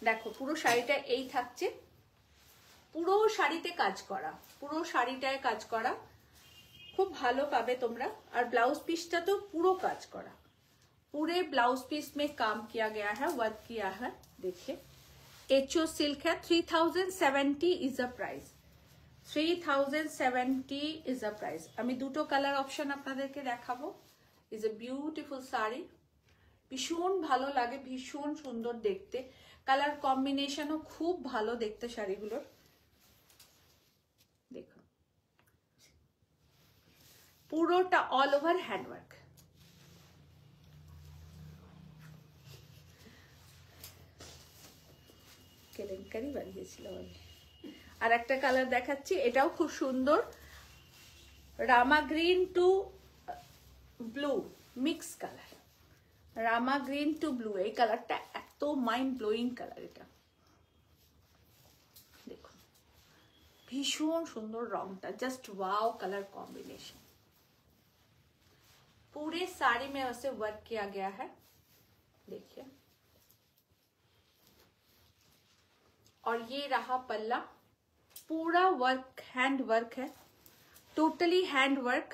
দেখো পুরো শাড়িটা এই থাকছে, পুরো শাড়িতে কাজ করা, পুরো শাড়িটায় কাজ করা, খুব ভালো পাবে তোমরা। আর ব্লাউজ পিসটা তো পুরো কাজ করা, पूरे ब्लाउज पीस में काम किया गया है, वर्क किया है। देखिए एचओ सिल्क है। 3070 is the price, 3070 is the price. আমি দুটো কালার অপশন আপনাদেরকে দেখাবো। ইজ এ বিউটিফুল শাড়ি, ভীষণ ভালো লাগে, ভীষণ সুন্দর দেখতে, কালার কম্বিনেশনও খুব ভালো দেখতে শাড়িগুলোর। দেখুন পুরোটা অল ওভার হ্যান্ডওয়ার্ক। কেলেঙ্কারি বানিয়েছিল আমি। আর একটা কালার দেখাচ্ছি, এটাও খুব সুন্দর, Rama green to blue mix colour, Rama green to blue. এই কালারটা এত মাইন্ড ব্লোয়িং কালার, এটা দেখুন ভীষণ সুন্দর রংটা, জাস্ট ওয়াও कलर कॉम्बिनेशन। पूरे साड़ी में वैसे वर्क किया गया है, देखिए। और ये रहा पल्ला, पूरा वर्क हैंड वर्क है, टोटली हैंड वर्क।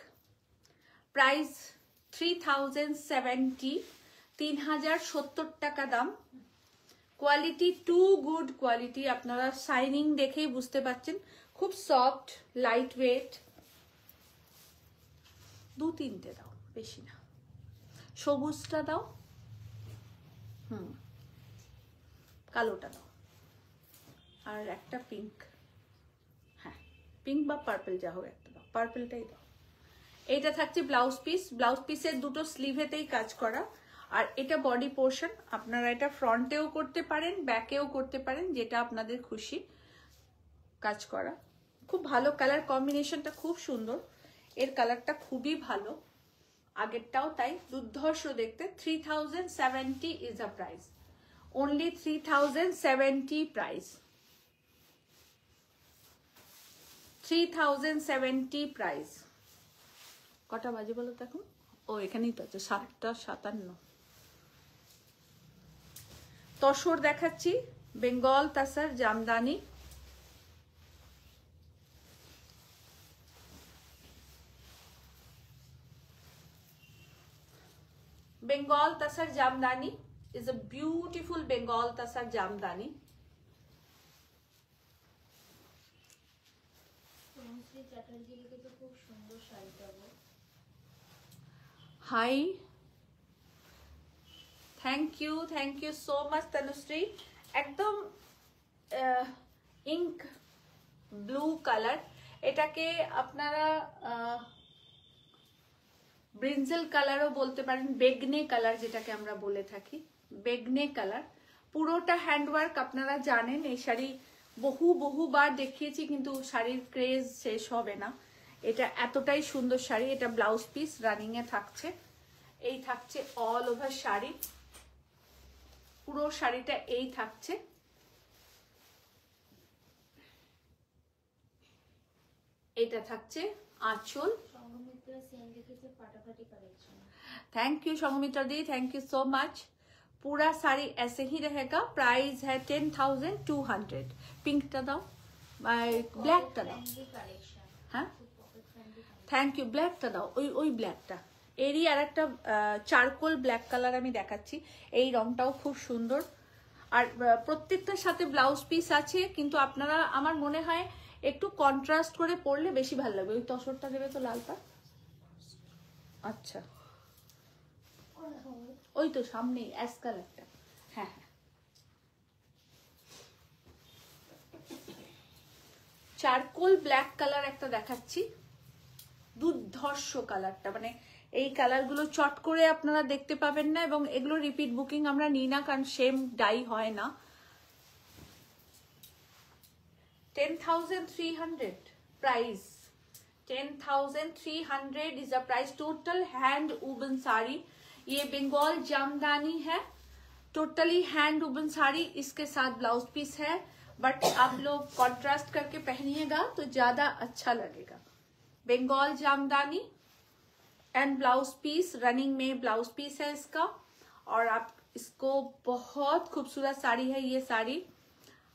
प्राइस 3070, 3070 টাকা দাম। কোয়ালিটি টু গুড কোয়ালিটি, আপনারা শাইনিং দেখেই বুঝতে পারছেন, খুব সফট, লাইট ওয়েট। দু তিনটে দাও, বেশি না। সবুজটা দাও, কালোটা দাও, আর একটা পিঙ্ক, হ্যাঁ পিঙ্ক বা পার্পল যা হোক একটা দাও, পার্পলটাই দাও। এইটা থাকছে ব্লাউজ পিস, ব্লাউজ পিসের দুটো স্লিভেতেই কাজ করা। আর এটা বডি পোর্শন, আপনারা এটা ফ্রন্টেও করতে পারেন, ব্যাকেও করতে পারেন, যেটা আপনাদের খুশি কাজ করা। খুব ভালো কালার কম্বিনেশনটা, খুব সুন্দর, এর কালারটা খুবই ভালো, আগেরটাও তাই দুর্ধর্ষ দেখতে। 3070 is a price, only 3070 price, 3070 price. কটা বাজে বলো তো এখন? ও এখানেই তো আছে, 7:57। তসর দেখাচ্ছি, Bengal তাসার Jamdani. Bengal Tasar Jamdani is a beautiful Bengal Tasar Jamdani. Tanushree Chatterjee লিখেছে খুব সুন্দর শাড়িটা গো। Hi. Thank you so much Tanushree. একদম ইঙ্ক ব্লু কালার, এটাকে আপনারা ব্রিঞ্জেল কালারও বলতে পারেন, বেগনে কালার যেটাকে আমরা বলে থাকি, বেগনে কালার। পুরোটা হ্যান্ডওয়ার্ক, আপনারা জানেন এই শাড়ি বহুবার দেখিয়েছি কিন্তু শাড়ির ক্রেজ শেষ হবে না। এটা এতটাই সুন্দর শাড়ি। এটা ব্লাউজ পিস রানিং এ থাকছে, এই থাকছে অল ওভার শাড়ি, পুরো শাড়িটা এই থাকছে। এটা থাকছে আঁচল। সংঘমিত্রা সেন লিখেছে ফাটাফাটি collection. Thank you Sanghamitra the, thank you so much. पूरा साड़ी ऐसे ही रहेगा। प्राइस है 10,200। पिंक टा दाओ, ब्लैक टा दाओ। हाँ थैंक यू। ब्लैक टा दाओ, ওই ব্ল্যাকটা। এরই আরেকটা চারকোল ব্ল্যাক কালার আমি দেখাচ্ছি। এই রংটাও খুব সুন্দর। আর প্রত্যেকটার সাথে ব্লাউজ পিস আছে, কিন্তু আপনারা আমার মনে হয় একটু কন্ট্রাস্ট করে পরলে বেশি ভালো লাগবে। ওই তসরটা দেবে তো লালটা। আচ্ছা ওই তো সামনেই অ্যাশ কালারটা। হ্যাঁ হ্যাঁ, চারকোল ব্ল্যাক কালার একটা দেখাচ্ছি, দুর্ধর্ষ কালারটা। মানে এই কালারগুলো চট করে আপনারা দেখতে পাবেন না, এবং এগুলো রিপিট বুকিং আমরা নিই না, কারণ সেম ডাই হয় না। 10,300 price. 10,300 is a price. Total hand woven sari, ये बंगाल जामदानी है, टोटली हैंड वूवन साड़ी। इसके साथ ब्लाउज पीस है, बट आप लोग कॉन्ट्रास्ट करके पहनिएगा तो ज्यादा अच्छा लगेगा। Bengal Jamdani and blouse piece, running में ब्लाउज पीस है इसका। और आप इसको, बहुत खूबसूरत साड़ी है ये साड़ी।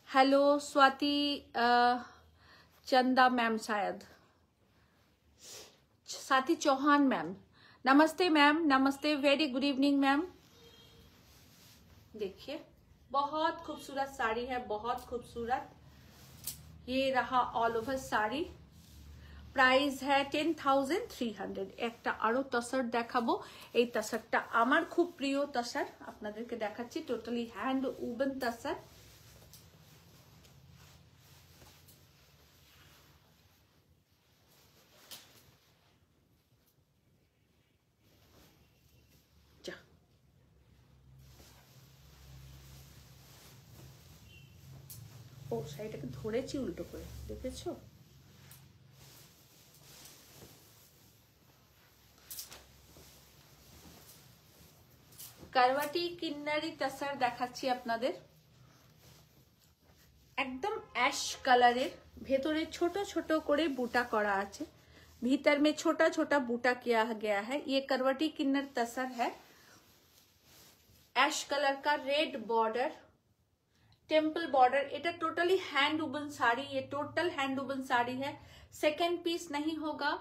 हेलो स्वाति चंदा मैम, शायद स्वाति चौहान मैम। नमस्ते मैम, नमस्ते, वेरी गुड इवनिंग मैम। देखिए बहुत खूबसूरत साड़ी है, बहुत खूबसूरत। ये रहा ऑल ओवर साड़ी। प्राइस है 10,300। একটা আরো তসর দেখাবো। এই তসরটা আমার খুব প্রিয় তসর, আপনাদেরকে দেখাচ্ছি। Totally hand woven tussar. ও শাড়িটাকে ধরেছি উল্টো করে, দেখেছো? কারওয়াটি কিন্নারি তসর দেখাচ্ছি আপনাদের। একদম অ্যাশ কালারের, ভেতরে ছোট ছোট করে বুটা করা আছে, भीतर में छोटा छोटा बूटा किया गया है। ये करवटी किन्नर तसर है। ऐश कलर का रेड बॉर्डर, टेम्पल बॉर्डर। এটা टोटली हैंड वूवन साड़ी, ये टोटल हैंड वूवन साड़ी है। सेकेंड पीस नहीं होगा,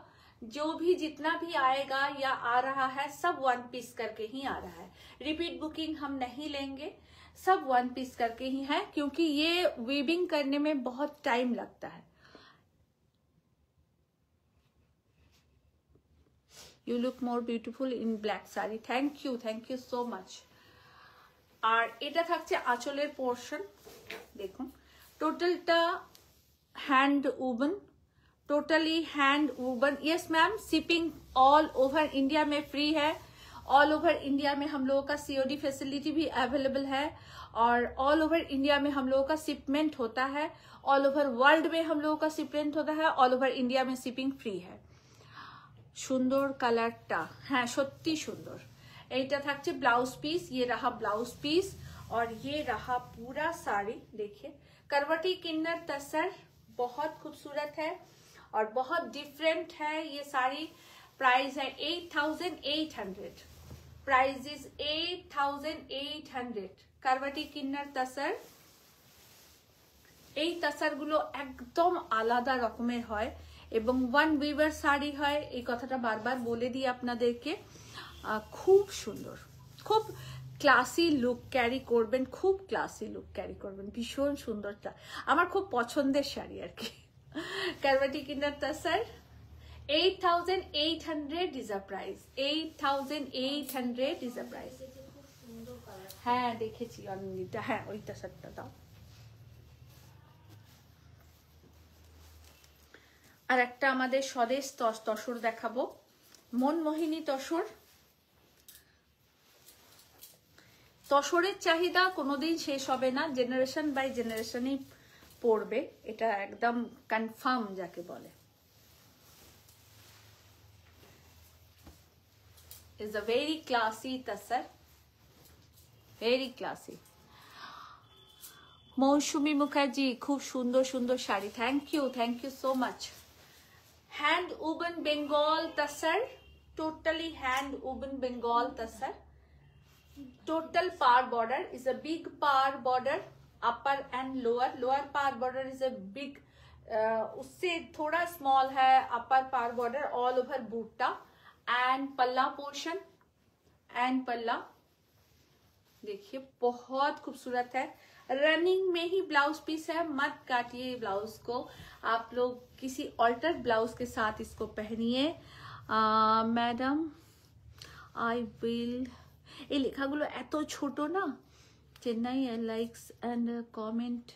जो भी जितना भी आएगा या आ रहा है सब वन पीस करके ही आ रहा है। रिपीट बुकिंग हम नहीं लेंगे, सब वन पीस करके ही है, क्योंकि ये वीविंग करने में बहुत टाइम लगता है। You look more beautiful in black saree. Thank you so much. আর এটা থাকছে আঁচলের পোর্শন। দেখুন টোটালটা hand woven, totally hand woven. Yes ma'am, shipping all over India में फ्री है। ऑल ओवर इंडिया में हम लोगों का सीओडी फैसिलिटी भी अवेलेबल है, और ऑल ओवर इंडिया में हम लोगों का शिपमेंट होता है। ऑल ओवर वर्ल्ड में हम लोगों का शिपमेंट होता है। ऑल ओवर इंडिया में शिपिंग फ्री है। সুন্দর কালারটা, হ্যাঁ সত্যি সুন্দর। এইটা থাকছে ব্লাউজ পিস। ये रहा ब्लाउज पीस और ये रहा पूरा साड़ी। देखिए करवटी किन्नर तसर बहुत खूबसूरत है और बहुत डिफरेंट है ये साड़ी। प्राइस है 8,800। Price is 8,800। करवटी किन्नर तसर। এই তাসারগুলো একদম আলাদা রকমের হয় এবং ওয়ান উইভার শাড়ি হয়, এই কথাটা বারবার বলে দিই আপনাদেরকে। খুব সুন্দর, খুব ক্লাসি লুক ক্যারি করবেন, খুব ক্লাসি লুক ক্যারি করবেন, ভীষণ সুন্দরটা আমার খুব পছন্দের শাড়ি আর কি। কারবাটি কিনার তাসার 8,800 is a price, 8,800 is a price। খুব সুন্দর কালার। হ্যাঁ দেখেছি অনন্দিতা, হ্যাঁ ওই তাসারটা দাও। আর একটা আমাদের স্বদেশ তসর দেখাবো, মনমোহিনী তসর। তসরের চাহিদা কোনোদিন শেষ হবে না, জেনারেশন বাই জেনারেশনই পড়বে, এটা একদম কনফার্ম যাকে বলে। Is a very classy tussar, very classy. Mousumi Mukherjee, খুব সুন্দর সুন্দর sari, thank you so much. Hand woven Bengal tussar, totally hand woven Bengal tussar. Total power border is a big power border, upper and lower power border is a big, उससे थोड़ा small है upper power border all over butta, and पल्ला portion and पल्ला देखिए बहुत खूबसूरत है। Running में ही ब्लाउज पीस है, मत काटिए ब्लाउज को, आप लोग किसी ऑल्टर ब्लाउज के साथ इसको पहनिए। मैडम आई विल, এই লেখাগুলো এত ছোট না। Chennai likes and comment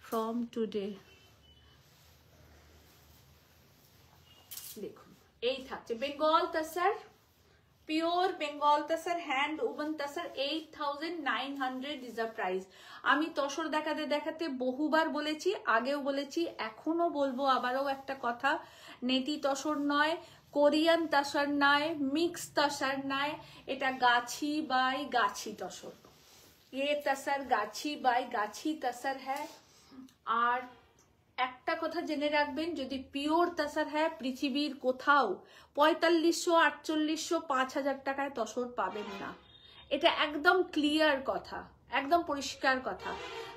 from today, দেখুন এই থাকছে Bengal tussar, pure Bengal tussar, hand woven tussar, 8,900 is a price. আমি তসর দেখাতে দেখাতে বহুবার বলেছি, আগেও বলেছি, এখনো বলবো, আবারও একটা কথা, নেটি তসর নয়, কোরিয়ান তসর নয়, মিক্স তসর নয়, এটা গাছি বাই গাছি তসর। ये तसर গাছি বাই গাছি তসর হ্যাঁ। আর একটা কথা জেনে রাখবেন, যদি পিওর তসর হ্যাঁ পৃথিবীর কোথাও 4500, 4800, 5000 টাকায় তসর পাবেন না, এটা একদম ক্লিয়ার কথা, একদম পরিষ্কার কথা।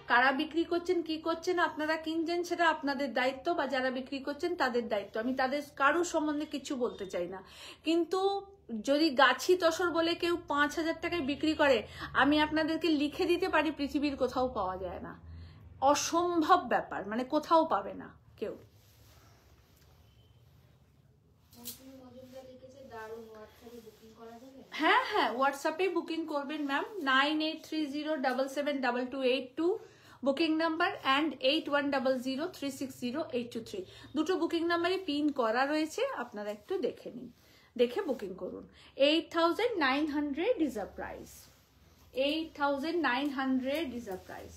কারা বিক্রি করছেন কি করছেন আপনারা কিনছেন সেটা আপনাদের দায়িত্ব, বা যারা বিক্রি করছেন তাদের দায়িত্ব, আমি তাদের কারোর সম্বন্ধে কিছু বলতে চাই না। কিন্তু যদি গাছি তসর বলে কেউ 5000 টাকায় বিক্রি করে, আমি আপনাদেরকে লিখে দিতে পারি পৃথিবীর কোথাও পাওয়া যায় না, অসম্ভব ব্যাপার, মানে কোথাও পাবে না কেউ। হ্যাঁ হ্যাঁ হোয়াটসঅ্যাপে বুকিং করবেন ম্যাম, 9830772282 বুকিং নাম্বার অ্যান্ড 8100360823, দুটো বুকিং নাম্বারই পিন করা রয়েছে, আপনারা একটু দেখে নিন, দেখে বুকিং করুন। 8,900 is a price, 8,900 is a price.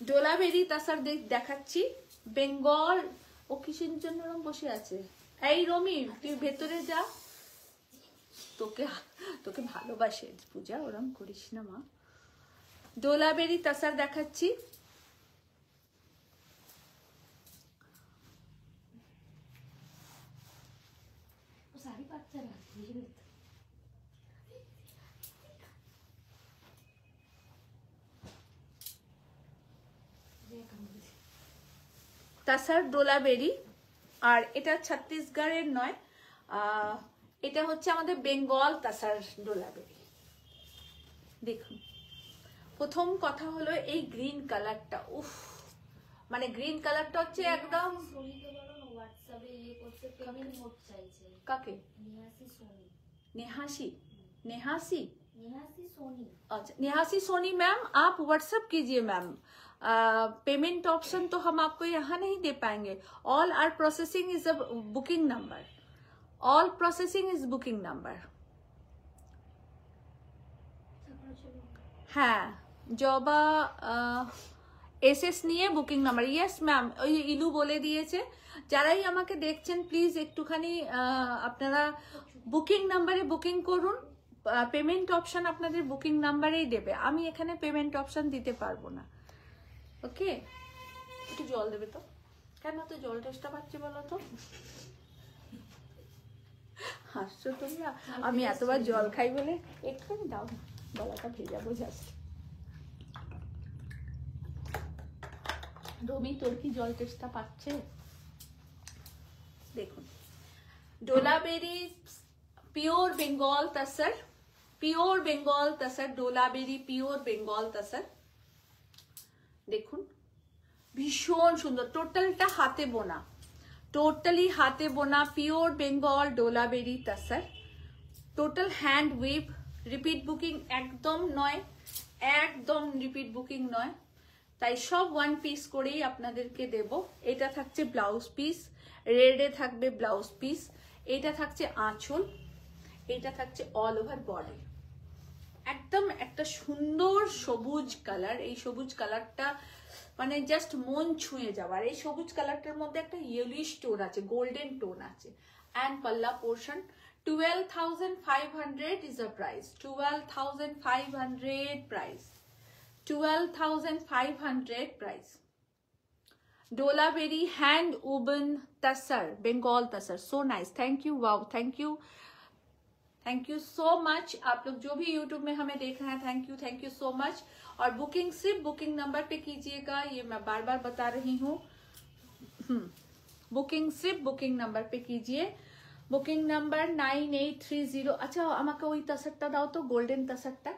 ডোলাবেরি তাসার দেখাচ্ছি, বেঙ্গল। ও কিসের জন্য ওরম বসে আছে? এই রমি তুই ভেতরে যা, তোকে তোকে ভালোবাসে পূজা, ওরম করিস না মা। ডোলাবেরি তাসার দেখাচ্ছি, শাড়ি পাচ্ছে না, তাসার ডোলাবেরি। আর এটা ছত্তিশগড়ের নয়, এটা হচ্ছে আমাদের বেঙ্গল তাসার ডোলাবেরি। দেখুন প্রথম কথা হলো এই গ্রিন কালারটা, উফ, মানে গ্রিন কালারটা হচ্ছে একদম। কাকে? नेहासी, नेहासी, नेहासी सोनी। अच्छा नेहासी सोनी मैम, आप व्हाट्सएप कीजिए मैम, पेमेंट ऑप्शन तो हम आपको यहाँ नहीं दे पाएंगे। All are processing is a booking number, all processing is booking number. হ্যাঁ জবা এসএস নিয়ে বুকিং নাম্বার, ইয়েস ম্যাম, ওই ইলু বলে দিয়েছে। যারাই আমাকে দেখছেন প্লিজ একটুখানি আপনারা বুকিং নাম্বারে বুকিং করুন, পেমেন্ট অপশন আপনাদের বুকিং নাম্বারেই দেবে, আমি এখানে পেমেন্ট অপশন দিতে পারবো না। ওকে, একটু জল দেবে তো, কেন তো জল টেস্টটা পাচ্ছি বলো তো, হাসছো তোমরা, আমি এতবার জল খাই বলে। একটুখানি দাও, গলাটা ভেজাবো জাস্ট। রমি তোর কি জল টেস্টটা পাচ্ছে? দেখুন ডোলাবেরি পিওর বেঙ্গল তাসার, পিওর বেঙ্গল তাসার, ডোলাবেরি পিওর বেঙ্গল তাসার। দেখুন ভীষণ সুন্দর, টোটালটা হাতে বোনা, টোটালি হাতে বোনা পিওর বেঙ্গল ডোলাবেরি tussar, total hand weave. Repeat booking একদম নয়, একদম রিপিট বুকিং নয়, তাই সব ওয়ান পিস করেই আপনাদেরকে দেব। এটা থাকছে ব্লাউজ পিস, রেডে থাকবে ব্লাউজ পিস, এটা থাকছে আঁচল, এটা থাকছে অল ওভার বডি। একদম একটা সুন্দর সবুজ কালার, এই সবুজ কালারটা মানে জাস্ট মন ছুঁয়ে যাওয়ার। এই সবুজ কালারটার মধ্যে একটা ইয়েলিশ টোন আছে, গোল্ডেন টোন আছে। অ্যান্ড পাল্লা portion 12,500 is the price, 12,500 price, 12,500 price. Dolaberry hand woven tassar, Bengal tassar, so nice, thank you, wow, thank you, thank you so much. आप लोग जो भी यूट्यूब में हमें देख रहे हैं, थैंक यू सो मच। और बुकिंग सिर्फ बुकिंग नंबर पे कीजिएगा, ये मैं बार बार बता रही हूँ। बुकिंग सिर्फ बुकिंग नंबर पे कीजिए, बुकिंग नंबर 9830। अच्छा আমাকে ওই তাসারটা দাও তো, গোল্ডেন তাসারটা,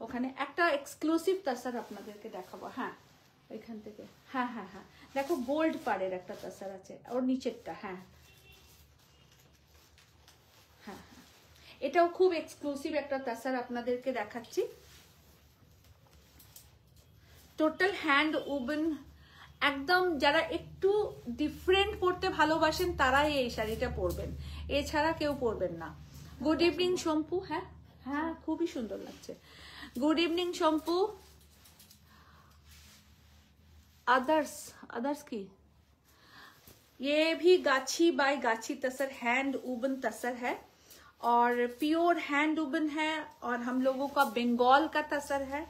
ওখানে একটা এক্সক্লুসিভ তাসার আপনাদেরকে দেখাবো। হ্যাঁ ওইখান থেকে, হ্যাঁ হ্যাঁ হ্যাঁ দেখো গোল্ড পাড়ের একটা তাসার আছে, ওর নিচেরটা। হ্যাঁ হ্যাঁ হ্যাঁ এটাও খুব এক্সক্লুসিভ একটা তাসার আপনাদেরকে দেখাচ্ছি। টোটাল হ্যান্ড ওভেন, একদম যারা একটু ডিফারেন্ট পড়তে ভালোবাসেন তারাই এই শাড়িটা পরবেন, এছাড়া কেউ পরবেন না। গুড ইভিনিং শম্পু, হ্যাঁ হ্যাঁ খুবই সুন্দর লাগছে। Good evening shampoo. अदर्स की ये भी गाछी बाय गाछी तसर हैंड उबन तसर है और प्योर हैंड उबन है और हम लोगों का बंगाल का तसर है।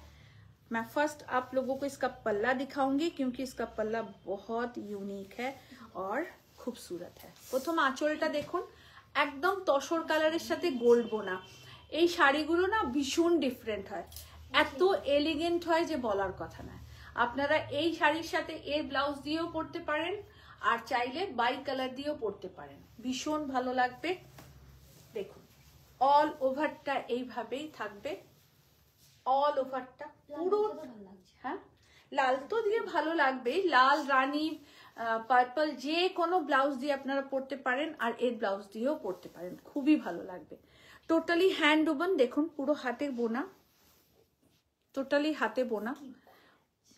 मैं फर्स्ट आप लोगों को इसका पल्ला दिखाऊंगी क्योंकि इसका पल्ला बहुत यूनिक है और खूबसूरत है। प्रथम आंचलटा देखुन एकदम तसर कालारेर साथे गोल्ड बोना। এই শাড়িগুলো না ভীষণ ডিফারেন্ট হয়, এত এলিগেন্ট হয় যে বলার কথা না। আপনারা এই শাড়ির সাথে এর ব্লাউজ দিয়েও পরতে পারেন আর চাইলে বাই কালার দিয়েও পরতে পারেন, ভীষণ ভালো লাগবে। দেখুন অল ওভারটা এইভাবেই থাকবে, অল ওভারটা পুরো। হ্যাঁ লাল তো দিয়ে ভালো লাগবে, লাল রানী পার্পল যে কোনো ব্লাউজ দিয়ে আপনারা পরতে পারেন আর এর ব্লাউজ দিয়েও পরতে পারেন, খুবই ভালো লাগবে। টোটালি হ্যান্ড ওভেন, দেখুন পুরো হাতের বোনা, টোটালি হাতে বোনা,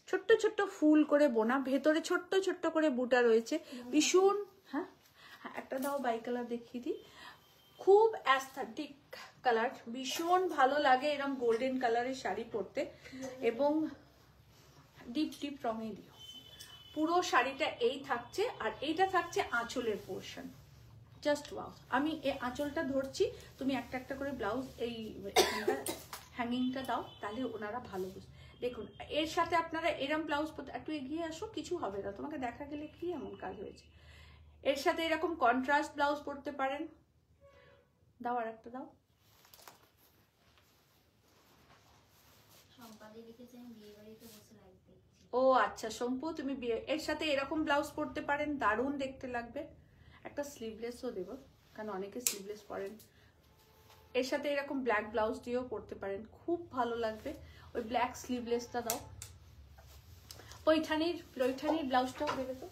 ছোট্ট ছোট্ট ফুল করে বোনা, ভেতরে ছোট্ট ছোট্ট করে বুটা রয়েছে, ভীষণ। হ্যাঁ একটা দাও বাই কালার দেখিয়ে দিই, খুব অ্যাস্থেটিক কালার, ভীষণ ভালো লাগে এরকম গোল্ডেন কালারের শাড়ি পরতে এবং ডিপ ডিপ রঙে দিও। পুরো শাড়িটা এই থাকছে আর এইটা থাকছে আঁচলের পোর্শন, জাস্ট ওয়াও। আমি এই আঁচলটা ধরছি, তুমি একটা একটা করে ব্লাউজ এই হ্যাঙ্গিংটা দাও, তাহলে ওনারা ভালো বুঝবে। দেখুন এর সাথে আপনারা এরকম ব্লাউজ, একটু এগিয়ে আসো, কিছু হবে না, তোমাকে দেখা গেলে কি এমন কাজ হয়েছে। এর সাথে এরকম কন্ট্রাস্ট ব্লাউজ পরতে পারেন। দাও আর একটা দাও। ও আচ্ছা শম্পু তুমি বিয়ে, এর সাথে এরকম ব্লাউজ পরতে পারেন, দারুণ দেখতে লাগবে। একটা স্লিভলেসও দেব কারণ অনেকে স্লিভলেস পরেন। এর সাথে এরকম ব্ল্যাক ব্লাউজ দিয়েও পরতে পারেন, খুব ভালো লাগবে। ওই ব্ল্যাক স্লিভলেসটা দাও। পৈঠানির ব্লাউজটাও দেবে তো,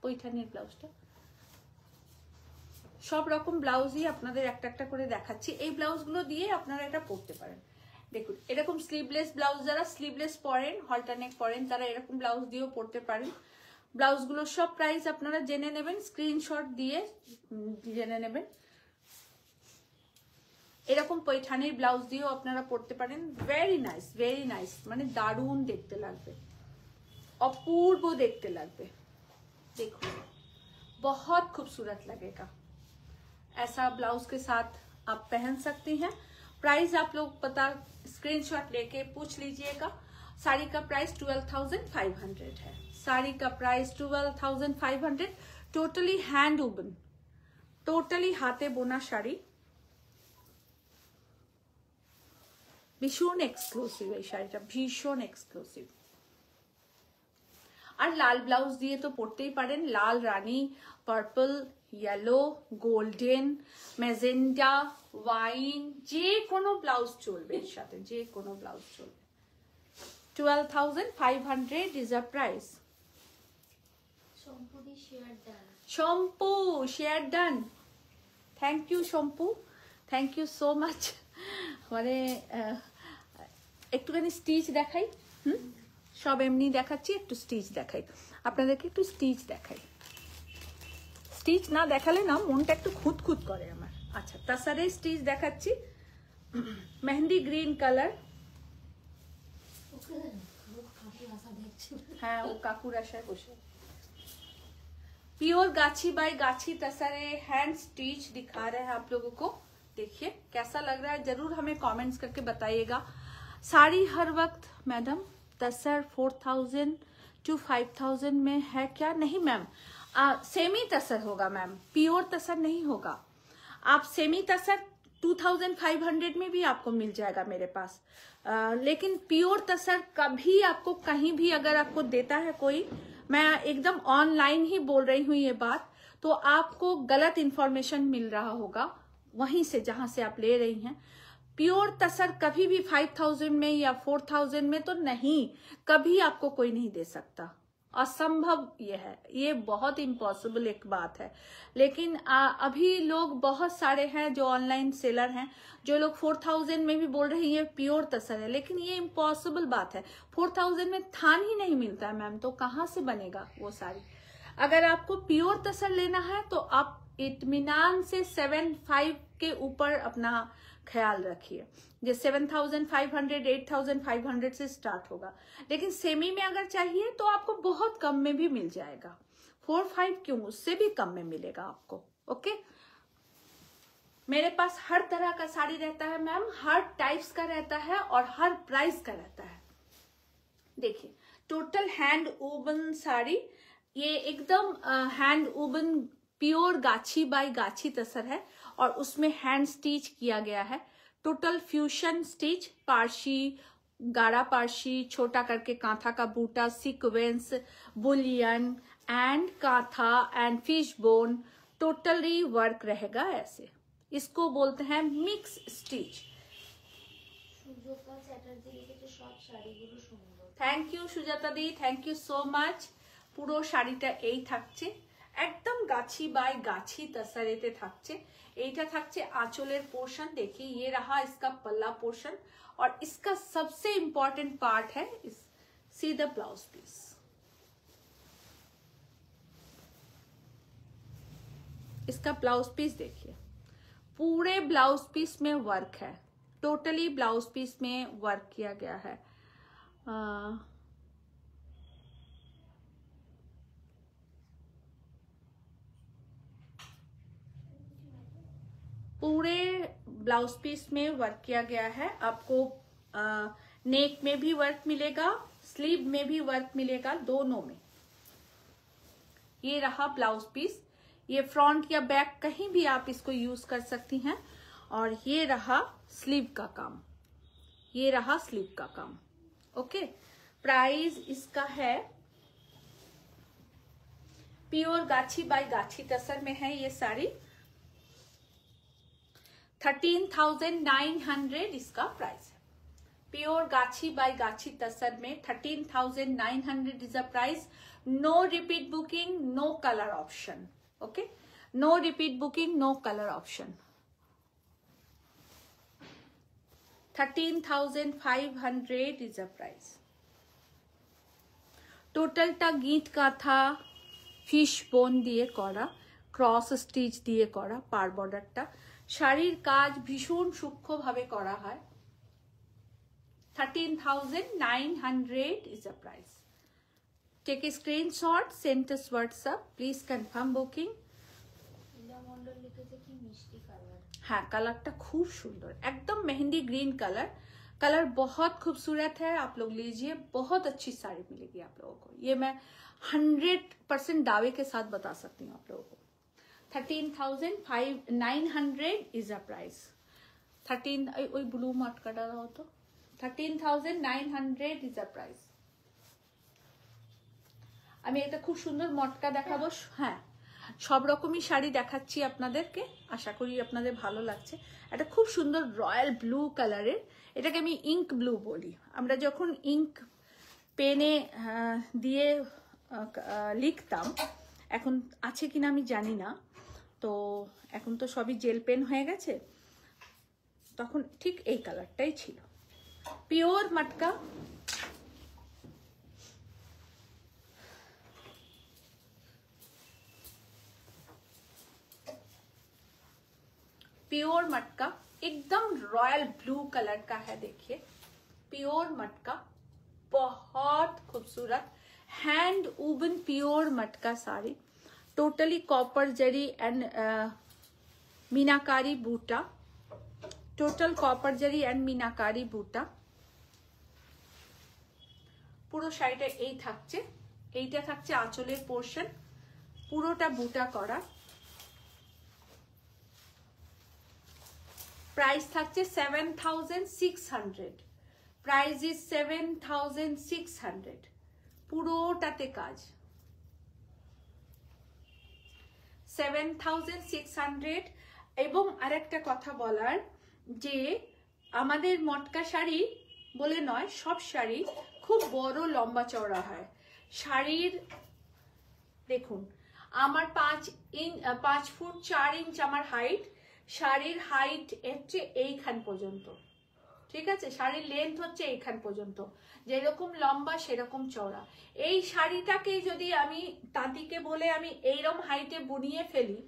পৈঠানির ব্লাউজটা। সব রকম ব্লাউজই আপনাদের একটা একটা করে দেখাচ্ছি, এই ব্লাউজগুলো দিয়ে আপনারা এটা পরতে পারেন। দেখুন এরকম স্লিভলেস ব্লাউজ, যারা স্লিভলেস পরেন, হলটারনেক পরেন, তারা এরকম ব্লাউজ দিয়েও পরতে পারেন। ব্লাউজগুলোর সব প্রাইস আপনারা জেনে নেবেন, স্ক্রিনশট দিয়ে জেনে নেবেন। এরকম পৈঠানির ব্লাউজ দিয়েও আপনারা পরতে পারেন, ভেরি নাইস, মানে দারুণ দেখতে লাগবে, অপূর্ব দেখতে লাগবে। देखो बहुत खूबसूरत लगेगा, ऐसा ब्लाउज के साथ आप पहन सकती हैं। प्राइस आप लोग पता स्क्रीनशॉट लेके पूछ लीजिएगा। साड़ी का प्राइस 12,500 है, साड़ी का price 12,500। Totally hand woven, totally हाथे बोना শাড়ি, ভীষণ এক্সক্লুসিভ এই শাড়িটা, ভীষণ এক্সক্লুসিভ। আর লাল ব্লাউজ দিয়ে তো পরতেই পারেন, লাল, রানী, purple, yellow, golden, magenta, wine, যে কোনো ব্লাউজ চলবে এর সাথে, যে কোনো ব্লাউজ চলবে। 12,500 is a price. সম্পুদি share done. Shampu share done, thank you Shampu, thank you so much. মানে একটুখানি স্টিচ দেখাই, সব এমনি দেখাচ্ছি, একটু স্টিচ দেখাই আপনাদেরকে, একটু স্টিচ দেখাই। স্টিচ না দেখালে না মনটা একটু খুঁতখুত করে আমার। আচ্ছা, তাসারে স্টিচ দেখাচ্ছি। মেহেন্দি গ্রিন কালার, হ্যাঁ ও কাকুর আশায় বসে। प्योर गाछी बाय गाछी तसरे हैंड स्टिच दिखा रहे हैं आप लोगों को। देखिए कैसा लग रहा है, जरूर हमें कमेंट्स करके बताइएगा। साड़ी हर वक्त मैडम तसर 4,000 to 5,000 में है क्या? नहीं मैम, सेमी तसर होगा मैम, प्योर तसर नहीं होगा। आप सेमी तसर 2,500 में भी आपको मिल जाएगा मेरे पास, लेकिन प्योर तसर कभी आपको कहीं भी अगर आपको देता है कोई, मैं एकदम ऑनलाइन ही बोल रही हूँ ये बात, तो आपको गलत इंफॉर्मेशन मिल रहा होगा वहीं से जहां से आप ले रही हैं। प्योर तसर कभी भी 5,000 में या 4,000 में तो नहीं, कभी आपको कोई नहीं दे सकता, असंभव ये है, ये बहुत इम्पॉसिबल एक बात है। लेकिन अभी लोग बहुत सारे हैं जो ऑनलाइन सेलर हैं, जो लोग 4,000 में भी बोल रहे हैं ये प्योर तसर है, लेकिन ये इम्पॉसिबल बात है। 4,000 में थान ही नहीं मिलता है मैम, तो कहाँ से बनेगा वो साड़ी। अगर आपको प्योर तसर लेना है तो आप इत्मीनान से 7,500 के ऊपर अपना ख्याल रखिए। ये 7,500 8,500 से स्टार्ट होगा, लेकिन सेमी में अगर चाहिए तो आपको बहुत कम में भी मिल जाएगा। 4-5 क्यों, उससे भी कम में मिलेगा आपको। ओके, मेरे पास हर तरह का साड़ी रहता है मैम, हर टाइप्स का रहता है और हर प्राइस का रहता है। देखिए टोटल हैंड वूवन साड़ी, ये एकदम हैंड वूवन प्योर गाछी बाय गाछी तसर है और उसमें हैंड स्टिच किया गया है। टोटल फ्यूशन स्टिच, पार्शी, गाढ़ा पार्शी, छोटा करके कांथा का बूटा, sequence, bullion and kantha and fish bone, totally work रहेगा ऐसे। इसको बोलते हैं मिक्स स्टिच। সুজাতা চ্যাটার্জি লিখেছে সব শাড়িগুলো সুন্দর। থ্যাংক ইউ সুজাতা দি, থ্যাংক ইউ সো মাচ। পুরো শাড়িটা এই থাকছে, একদম গাছি বাই গাছি तसरेते থাকছে। এইটা থাকছে आंचलेर पोर्शन। देखिए ये रहा इसका पल्ला पोर्शन और इसका सबसे इम्पोर्टेंट पार्ट है सी द ब्लाउज पीस। इसका ब्लाउज पीस देखिए, पूरे ब्लाउज पीस में वर्क है, टोटली ब्लाउज पीस में वर्क किया गया है। पूरे ब्लाउज पीस में वर्क किया गया है। आपको नेक में भी वर्क मिलेगा, स्लीव में भी वर्क मिलेगा, दोनों में। ये रहा ब्लाउज पीस, ये फ्रंट या बैक कहीं भी आप इसको यूज कर सकती हैं। और ये रहा स्लीव का काम, ये रहा स्लीव का काम। ओके, प्राइस इसका है, प्योर गाछी बाय गाछी तसर में है ये साड़ी, 13,900 इसका प्राइस है। प्योर गाछी बाय गाछी तसर में 13,900 is a price. No repeat booking, no colour option. Okay, no repeat booking, no colour option. 13,500 is a price. टोटलटा गीत काथा फिश बोन दिए करा, क्रॉस स्टिच दिए करा, पार बॉर्डरटा, শাড়ির কাজ ভীষণ সূক্ষ্মভাবে করা হয়। 13,900 is the price. Take a screenshot, send us WhatsApp, please confirm booking. Mondal লিখেছে কি মিষ্টি কালার। हाँ, कलरটা খুব সুন্দর, एकदम मेहंदी ग्रीन कलर, कलर बहुत खूबसूरत है। आप लोग लीजिए, बहुत अच्छी साड़ी मिलेगी आप लोगों को, ये मैं 100% दावे के साथ बता सकती हूँ आप लोगों को। 13,900 is a price. 13 ওই ব্লু মাটকাটা দাও তো। 13,900 is a price. আমি একটা খুব সুন্দর মটকা দেখাবো। হ্যাঁ, সব রকমই শাড়ি দেখাচ্ছি আপনাদেরকে, আশা করি আপনাদের ভালো লাগছে। একটা খুব সুন্দর রয়্যাল ব্লু কালারের, এটাকে আমি ইঙ্ক ব্লু বলি। আমরা যখন ইঙ্ক পেনে দিয়ে লিখতাম, এখন আছে কিনা আমি জানি না, তো এখন তো সবই জেল পেন হয়ে গেছে, তখন ঠিক এই কালারটাই ছিল। পিওর মটকা, प्योर मटका, एकदम रॉयल ब्लू कलर का है। देखिए प्योर मटका, बहुत खूबसूरत hand woven pure matka sari, totally copper zari and meenakari बूटा, total copper zari and meenakari बूटा। পুরো শাড়িটা এই থাকছে, এইটা থাকছে আঁচলের পোর্শন, পুরোটা বুটা করা। প্রাইস থাকছে 7600, প্রাইস ইজ 7600, পুরোটাতে কাজ 7600। এবং আরেকটা কথা বলার, যে আমাদের মটকা শাড়ি বলে নয়, সব শাড়ি খুব বড় লম্বা চওড়া হয়। শাড়ির দেখুন আমার 5 ফুট 4 ইঞ্চ আমার হাইট, শাড়ির হাইট হচ্ছে এইখান পর্যন্ত, ঠিক আছে? শাড়ির লেন্থ হচ্ছে এইখান পর্যন্ত, যেরকম লম্বা সেরকম চওড়া। এই শাড়িটাকে যদি আমি তাঁতিকে বলে আমি এইরকম হাইটে বুনিয়ে ফেলি,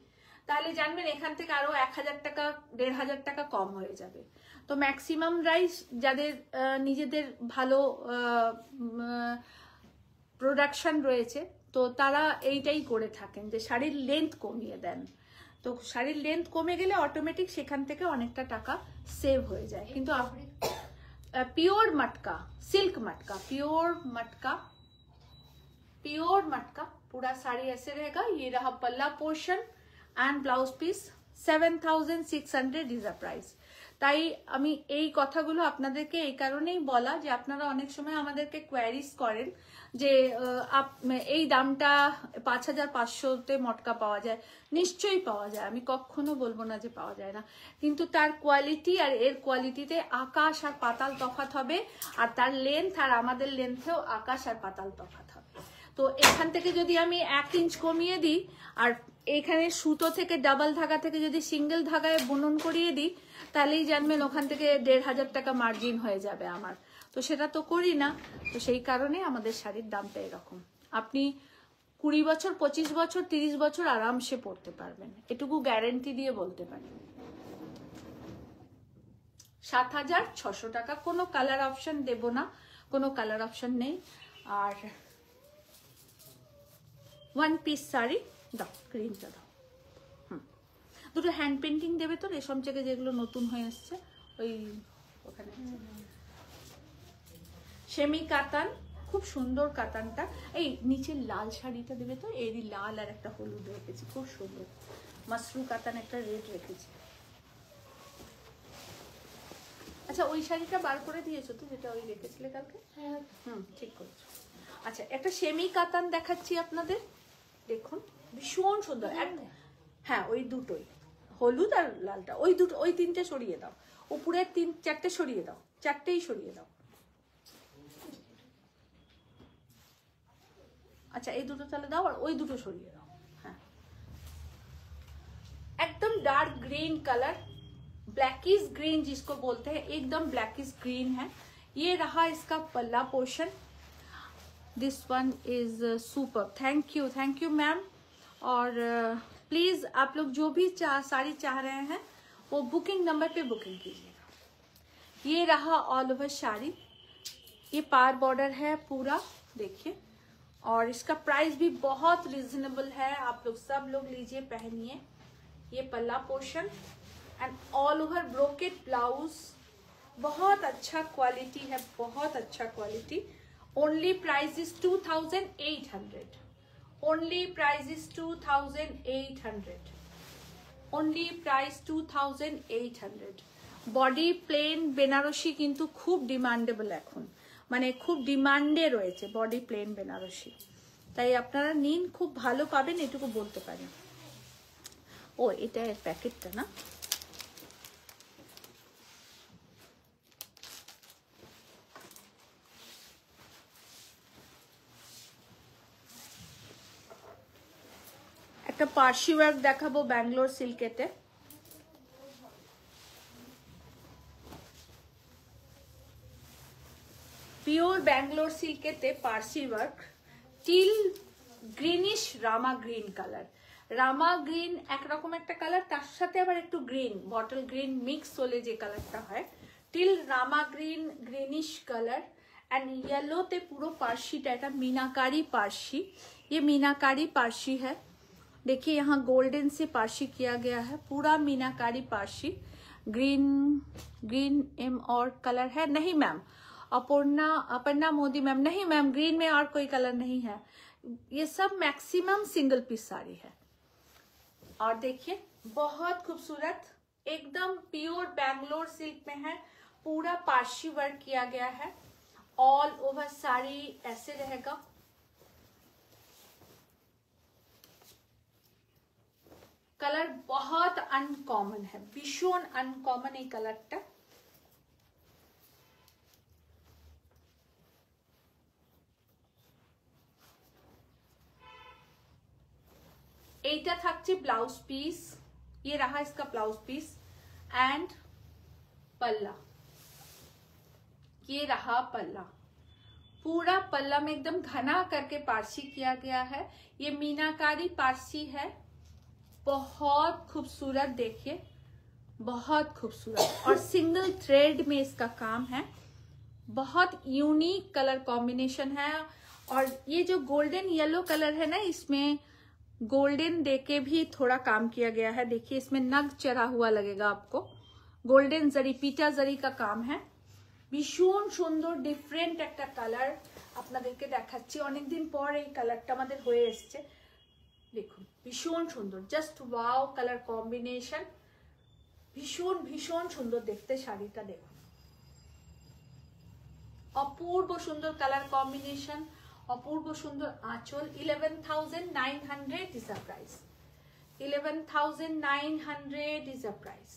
তাহলে জানবেন এখান থেকে আরো 1000 টাকা 1500 টাকা কম হয়ে যাবে। তো ম্যাক্সিমাম রাইস যাদের নিজেদের ভালো প্রোডাকশন রয়েছে, তো তারা এইটাই করে থাকেন, যে শাড়ির লেন্থ কমিয়ে দেন। তো শাড়ির লেন্থ কমে গেলে অটোমেটিক সেখান থেকে অনেকটা টাকা সেভ হয়ে যায়। কিন্তু পিওর মটকা, सिल्क मटका, प्योर मटका, पूरा साड़ी ऐसे रहेगा। ये रहा पल्ला portion and blouse piece, 7600 is a price. তাই আমি এই কথাগুলো আপনাদেরকে এই কারণেই বলা, যে আপনারা অনেক সময় আমাদেরকে কোয়ারিজ করেন যে এই দামটা 5500-তে মটকা পাওয়া যায়। নিশ্চয়ই পাওয়া যায়, আমি কখনো বলবো না যে পাওয়া যায় না, কিন্তু তার কোয়ালিটি আর এর কোয়ালিটিতে আকাশ আর পাতাল তফাৎ হবে, আর তার লেন্থ আর আমাদের লেন্থেও আকাশ আর পাতাল তফাৎ হবে। তো এখান থেকে যদি আমি 1 ইঞ্চ কমিয়ে দিই, আর এখানে সুতো থেকে ডাবল ধাগা থেকে যদি সিঙ্গেল ধাগায় বুনন করিয়ে দিই, তাহলেই জানবেন ওখান থেকে 1500 টাকা মার্জিন হয়ে যাবে আমার। তো সেটা তো করি না, তো সেই কারণে আমাদের শাড়ির দামটা এরকম। আপনি 20 বছর 25 বছর 30 বছর আরামসে পরতে পারবেন, এটুকু গ্যারেন্টি দিয়ে বলতে পারি। 7600 টাকা, কোনো কালার অপশন দেব না, কোনো কালার অপশন নেই। আর 1 পিস শাড়ি দাও, ক্রিমটা দাও। দুটো হ্যান্ড পেন্টিং দেবে তো, রেশম থেকে যেগুলো নতুন হয়ে আসছে, ওই ওখানে সেমি কাতান, খুব সুন্দর কাতানটা। এই নিচের লাল শাড়িটা দেবে তো, এরই লাল আর একটা হলুদ রেখেছি, খুব সুন্দর। মাসরু কাতান একটা রেড রেখেছি। আচ্ছা ওই শাড়িটা বার করে দিয়েছো তো, যেটা ওই রেখেছিলে কালকে? ঠিক করেছো। আচ্ছা একটা সেমি কাতান দেখাচ্ছি আপনাদের, দেখুন ভীষণ সুন্দর। হ্যাঁ ওই দুটোই, হলুদ আর লালটা, ওই দুটো, ওই 3টে সরিয়ে দাও, উপরের 4টে সরিয়ে দাও, 4টেই সরিয়ে দাও। अच्छा ये দুটো তাহলে দাও আর ওই দুটো সরিয়ে দাও। হ্যাঁ एकदम dark green colour, blackish green जिसको बोलते हैं, एकदम ब्लैकिश ग्रीन है। ये रहा इसका पल्ला portion. This one is super. Thank you ma'am. और प्लीज आप लोग जो भी साड़ी चाह रहे हैं वो बुकिंग नंबर पे बुकिंग कीजिएगा। ये रहा ऑल ओवर साड़ी, ये पार बॉर्डर है पूरा, देखिए। और इसका प्राइस भी बहुत रिजनेबल है, आप लोग सब लोग लीजिए, पहनिए। ये पल्ला portion and all over brocade blouse, बहुत अच्छा क्वालिटी है, बहुत अच्छा quality. Only price is 2800, only price is 2800, only price 2800। Body plain Banarasi किन्तु खूब डिमांडेबल এখন, মানে খুব ডিমান্ডে রয়েছে বডি প্লেন বেনারসি। তাই আপনারা নিন, খুব ভালো পাবেন এটুকু বলতে পারি। ও এটা এর প্যাকেটটা না, একটা পার্সি ওয়ার্ক দেখাবো ব্যাঙ্গালোর সিল্কেতে। পিওর ব্যাঙ্গালোর সিল্কেতে Parsi work, teal greenish Rama green colour. Rama green একরকম একটা কালার, তার সাথে আবার একটু গ্রিন, বটল গ্রিন মিক্স হলে যে কালারটা হয়, teal Rama green, greenish colour and yellow ते पूरा पार्शी टाइप मीनाकारी पार्शी। ये मीनाकारी पार्शी है, देखिए यहाँ गोल्डन से पार्शी किया गया है, पूरा मीनाकारी पार्शी। ग्रीन ग्रीन एम और कलर है नहीं मैम, अपर्णा मोदी मैम नहीं मैम, ग्रीन में और कोई कलर नहीं है, ये सब मैक्सिमम सिंगल पीस साड़ी है। और देखिए बहुत खूबसूरत, एकदम प्योर बैंगलोर सिल्क में है, पूरा पार्शी वर्क किया गया है, ऑल ओवर साड़ी ऐसे रहेगा। कलर बहुत अनकॉमन है, भीषण अनकॉमन এই কালারটা। এইটা থাকছে ব্লাউজ পিস, ये रहा इसका ब्लाउज पीस एंड पल्ला, ये रहा पल्ला। पूरा पल्ला में एकदम घना करके पारसी किया गया है, ये मीनाकारी पारसी है, बहुत खूबसूरत, देखिए बहुत खूबसूरत, और सिंगल थ्रेड में इसका काम है, बहुत यूनिक कलर कॉम्बिनेशन है। और ये जो गोल्डन येलो कलर है ना, इसमें गोल्डन देके भी थोड़ा काम किया गया है, देखिए इसमें नग चढ़ा हुआ लगेगा आपको, गोल्डन जरी पीटा जरी का काम है, भीषण सुंदर डिफरेंट একটা কালার আপনাদেরকে দেখাচ্ছি। অনেকদিন পর এই কালারটা আমাদের হয়ে এসেছে, দেখুন ভীষণ সুন্দর, জাস্ট ওয়াও কালার কম্বিনেশন, ভীষণ ভীষণ সুন্দর দেখতে শাড়িটা, দেখুন অপূর্ব সুন্দর কালার কম্বিনেশন, অপূর্ব সুন্দর আঁচল। 11,900 is the price, 11,900 is the price।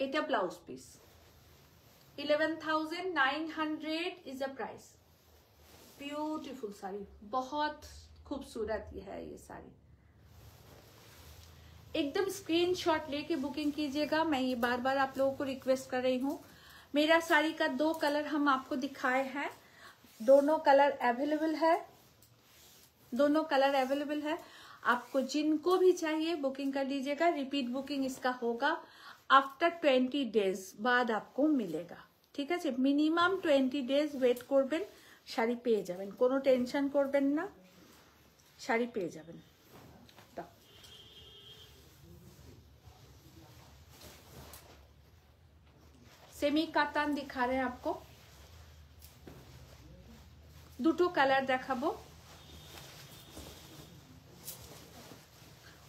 এটা blouse piece, 11,900 is the price। Beautiful sari, बहुत खूबसूरत है ये साड़ी, एकदम स्क्रीनशॉट लेके बुकिंग कीजिएगा। मैं ये बार बार आप लोगों को रिक्वेस्ट कर रही हूँ, मेरा साड़ी का 2 कलर हम आपको दिखाए हैं, दोनों कलर अवेलेबल है, दोनों कलर अवेलेबल है, आपको जिनको भी चाहिए बुकिंग कर लीजिएगा। रिपीट बुकिंग इसका होगा आफ्टर 20 डेज बाद आपको मिलेगा, ठीक है। मिनिमाम 20 डेज वेट করবেন, শাড়ি পেয়ে যাবেন, কোনো টেনশন করবেন না, শাড়ি পেয়ে যাবেন। सेमी कातान दिखा रहे हैं आपको, দুটো কালার দেখাবো।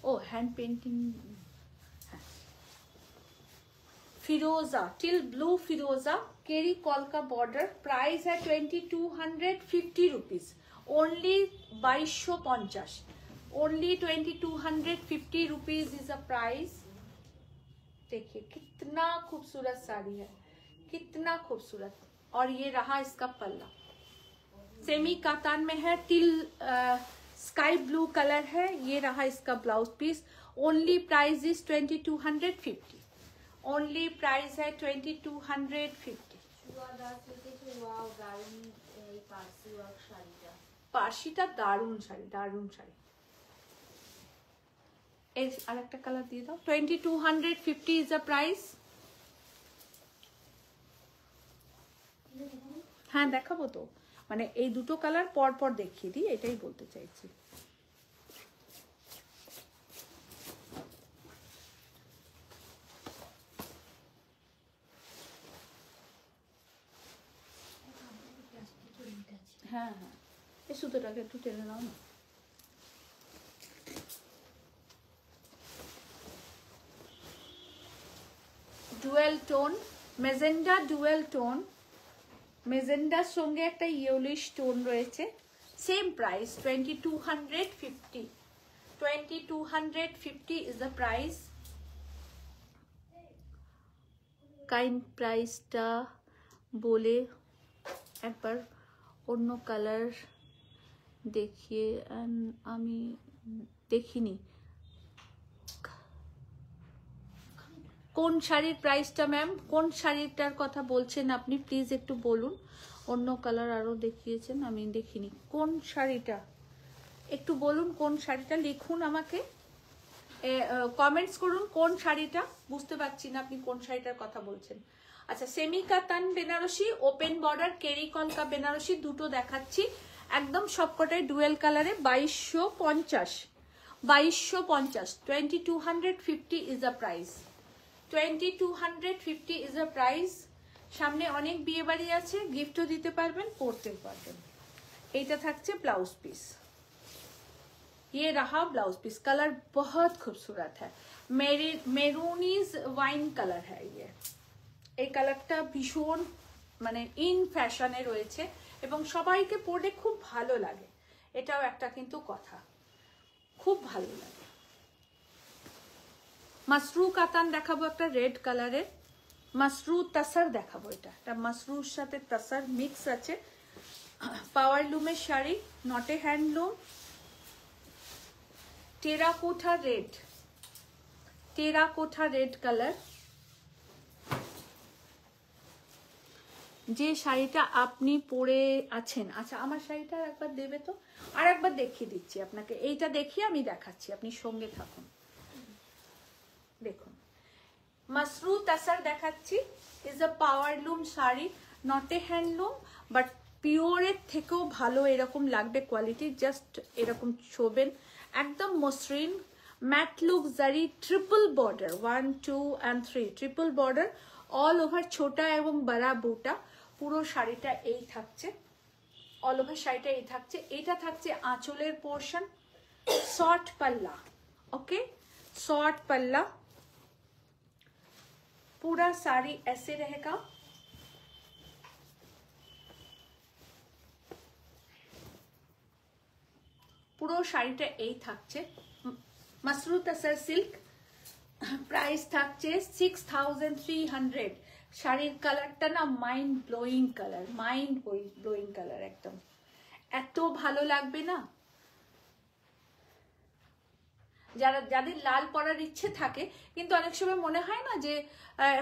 ओ हैंड पेंटिंग, फिरोजा टिल ब्लू फिरोजा, केरी कॉल का बॉर्डर, प्राइस है 2250 rupees, only 2250, only 2250 rupees is a price. देखिए कितना खूबसूरत साड़ी है, कितना खूबसूरत। और ये रहा इसका पल्ला, सेमी कातान में है, टिल स्काई ब्लू कलर है, ये रहा इसका blouse piece. Only price is 2250, only price है 2250। পার্সিটা দারুণ শাড়ি, দারুণ শাড়ি। এর আরেকটা কালার দিয়ে দাও, 2250 ইজ আ প্রাইস। হ্যাঁ দেখাবো তো, মানে এই দুটো কালার পর পর দেখিয়ে দিই, এটাই বলতে চাইছি। হ্যাঁ হ্যাঁ, এই সুতোটাকে একটু টেনে নাও না। Dual tone, magenta dual tone, মেজেন্ডার সঙ্গে একটা ইয়েলোইশ টোন রয়েছে। Same price 2250, 2250 is the price। Kind প্রাইসটা বলে একবার অন্য কালার দেখিয়ে, আমি দেখিনি কোন শাড়ির প্রাইসটা। ম্যাম কোন শাড়িটার কথা বলছেন আপনি, প্লিজ একটু বলুন। অন্য কালার আরো দেখিয়েছেন, আমি দেখিনি কোন শাড়িটা, একটু বলুন কোন শাড়িটা, লিখুন আমাকে, কমেন্টস করুন কোন শাড়িটা, বুঝতে পারছি না আপনি কোন শাড়িটার কথা বলছেন। আচ্ছা, সেমি কাতান বেনারসি, ওপেন বর্ডার কেরি কলকা বেনারসি দুটো দেখাচ্ছি, একদম সবকটাই ডুয়েল কালারে। 2250, 2250, 2250 is the price, 2250 is the price। সামনে অনেক বিয়ে বাড়ি আছে, গিফটও দিতে পারবেন, পরতে পারবেন। এইটা থাকছে ব্লাউজ পিস, ये रहा ब्लाउज पीस। कलर बहुत खूबसूरत है, মেরুনিজ ওয়াইন কালার है ये। এই কালারটা ভীষণ মানে ইন ফ্যাশনে রয়েছে এবং সবাইকে পরলে খুব ভালো লাগে, এটাও একটা কিন্তু কথা, খুব ভালো লাগে। মাসরু কাতান দেখাবো একটা রেড কালারের, মাসরু তাসার দেখাবো, এটা মাসরুর সাথে তাসার মিক্স আছে। পাওয়ার লুমের শাড়ি, নটে handloom, terracotta red, terracotta red colour. যে শাড়িটা আপনি পরে আছেন, আচ্ছা আমার শাড়িটা একবার দেবে তো, আর একবার দেখিয়ে দিচ্ছি আপনাকে, এইটা দেখিয়ে আমি দেখাচ্ছি, আপনি সঙ্গে থাকুন। দেখুন মাসরু তাসার দেখাচ্ছি, is a powerloom sari, not a handloom but পিওরের থেকেও ভালো এরকম লাগবে কোয়ালিটি, জাস্ট এরকম শোবেন, একদম মসৃণ ম্যাট লুক জারি, triple border 1 2 and 3 triple border, all over ছোটা এবং বড়া বুটা। পুরো শাড়িটা এই থাকছে, অল ওভার শাড়িটা এই থাকছে। এটা থাকছে আঁচলের পোর্শন, শর্ট পাল্লা, ओके शॉर्ट पल्ला, पूरा साड़ी ऐसे रहेगा। পুরো শাড়িটা এই থাকছে, মাসরু তাসার সিল্ক, প্রাইস থাকছে 6300। শাড়ির কালারটা না mind blowing colour, mind blowing colour, একদম এত ভালো লাগবে না। যাদের লাল পরার ইচ্ছে থাকে, কিন্তু অনেক সময় মনে হয় না যে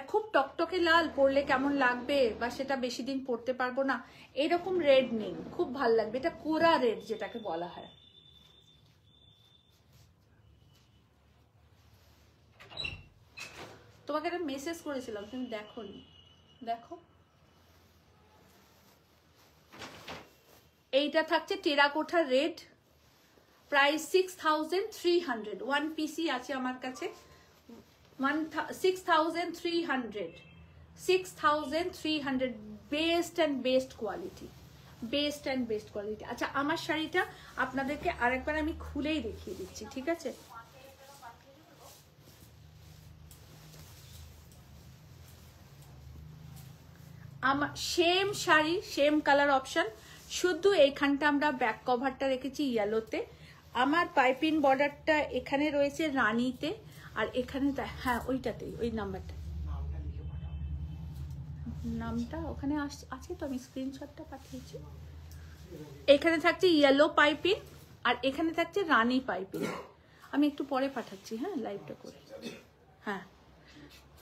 খুব টকটকে লাল পরলে কেমন লাগবে বা সেটা বেশি দিন পরতে পারবো না, এরকম রেড নিন, খুব ভালো লাগবে। এটা কোরা রেড যেটাকে বলা হয়। তোমাকে একটা মেসেজ করেছিলাম, তুমি দেখোনি, দেখো। এইটা থাকছে টেরাকোঠা রেড, প্রাইস 6300, ওয়ান পিসি আছে আমার কাছে, 6300, best and best quality, best and best quality. আচ্ছা আমার শাড়িটা আপনাদেরকে আরেকবার আমি খুলেই দেখিয়ে দিচ্ছি, ঠিক আছে? আমার same sari, same colour option, শুধু এইখানটা আমরা ব্যাক কভারটা রেখেছি ইয়েলোতে, আমার পাইপিং বর্ডারটা এখানে রয়েছে রানীতে, আর এখানে হ্যাঁ ওইটাতেই, ওই নাম্বারটা, নামটা ওখানে আছে তো, আমি স্ক্রিনশটটা পাঠিয়েছি। এখানে থাকছে ইয়েলো পাইপিং আর এখানে থাকছে রানী পাইপিং, আমি একটু পরে পাঠাচ্ছি, হ্যাঁ লাইভটা করে, হ্যাঁ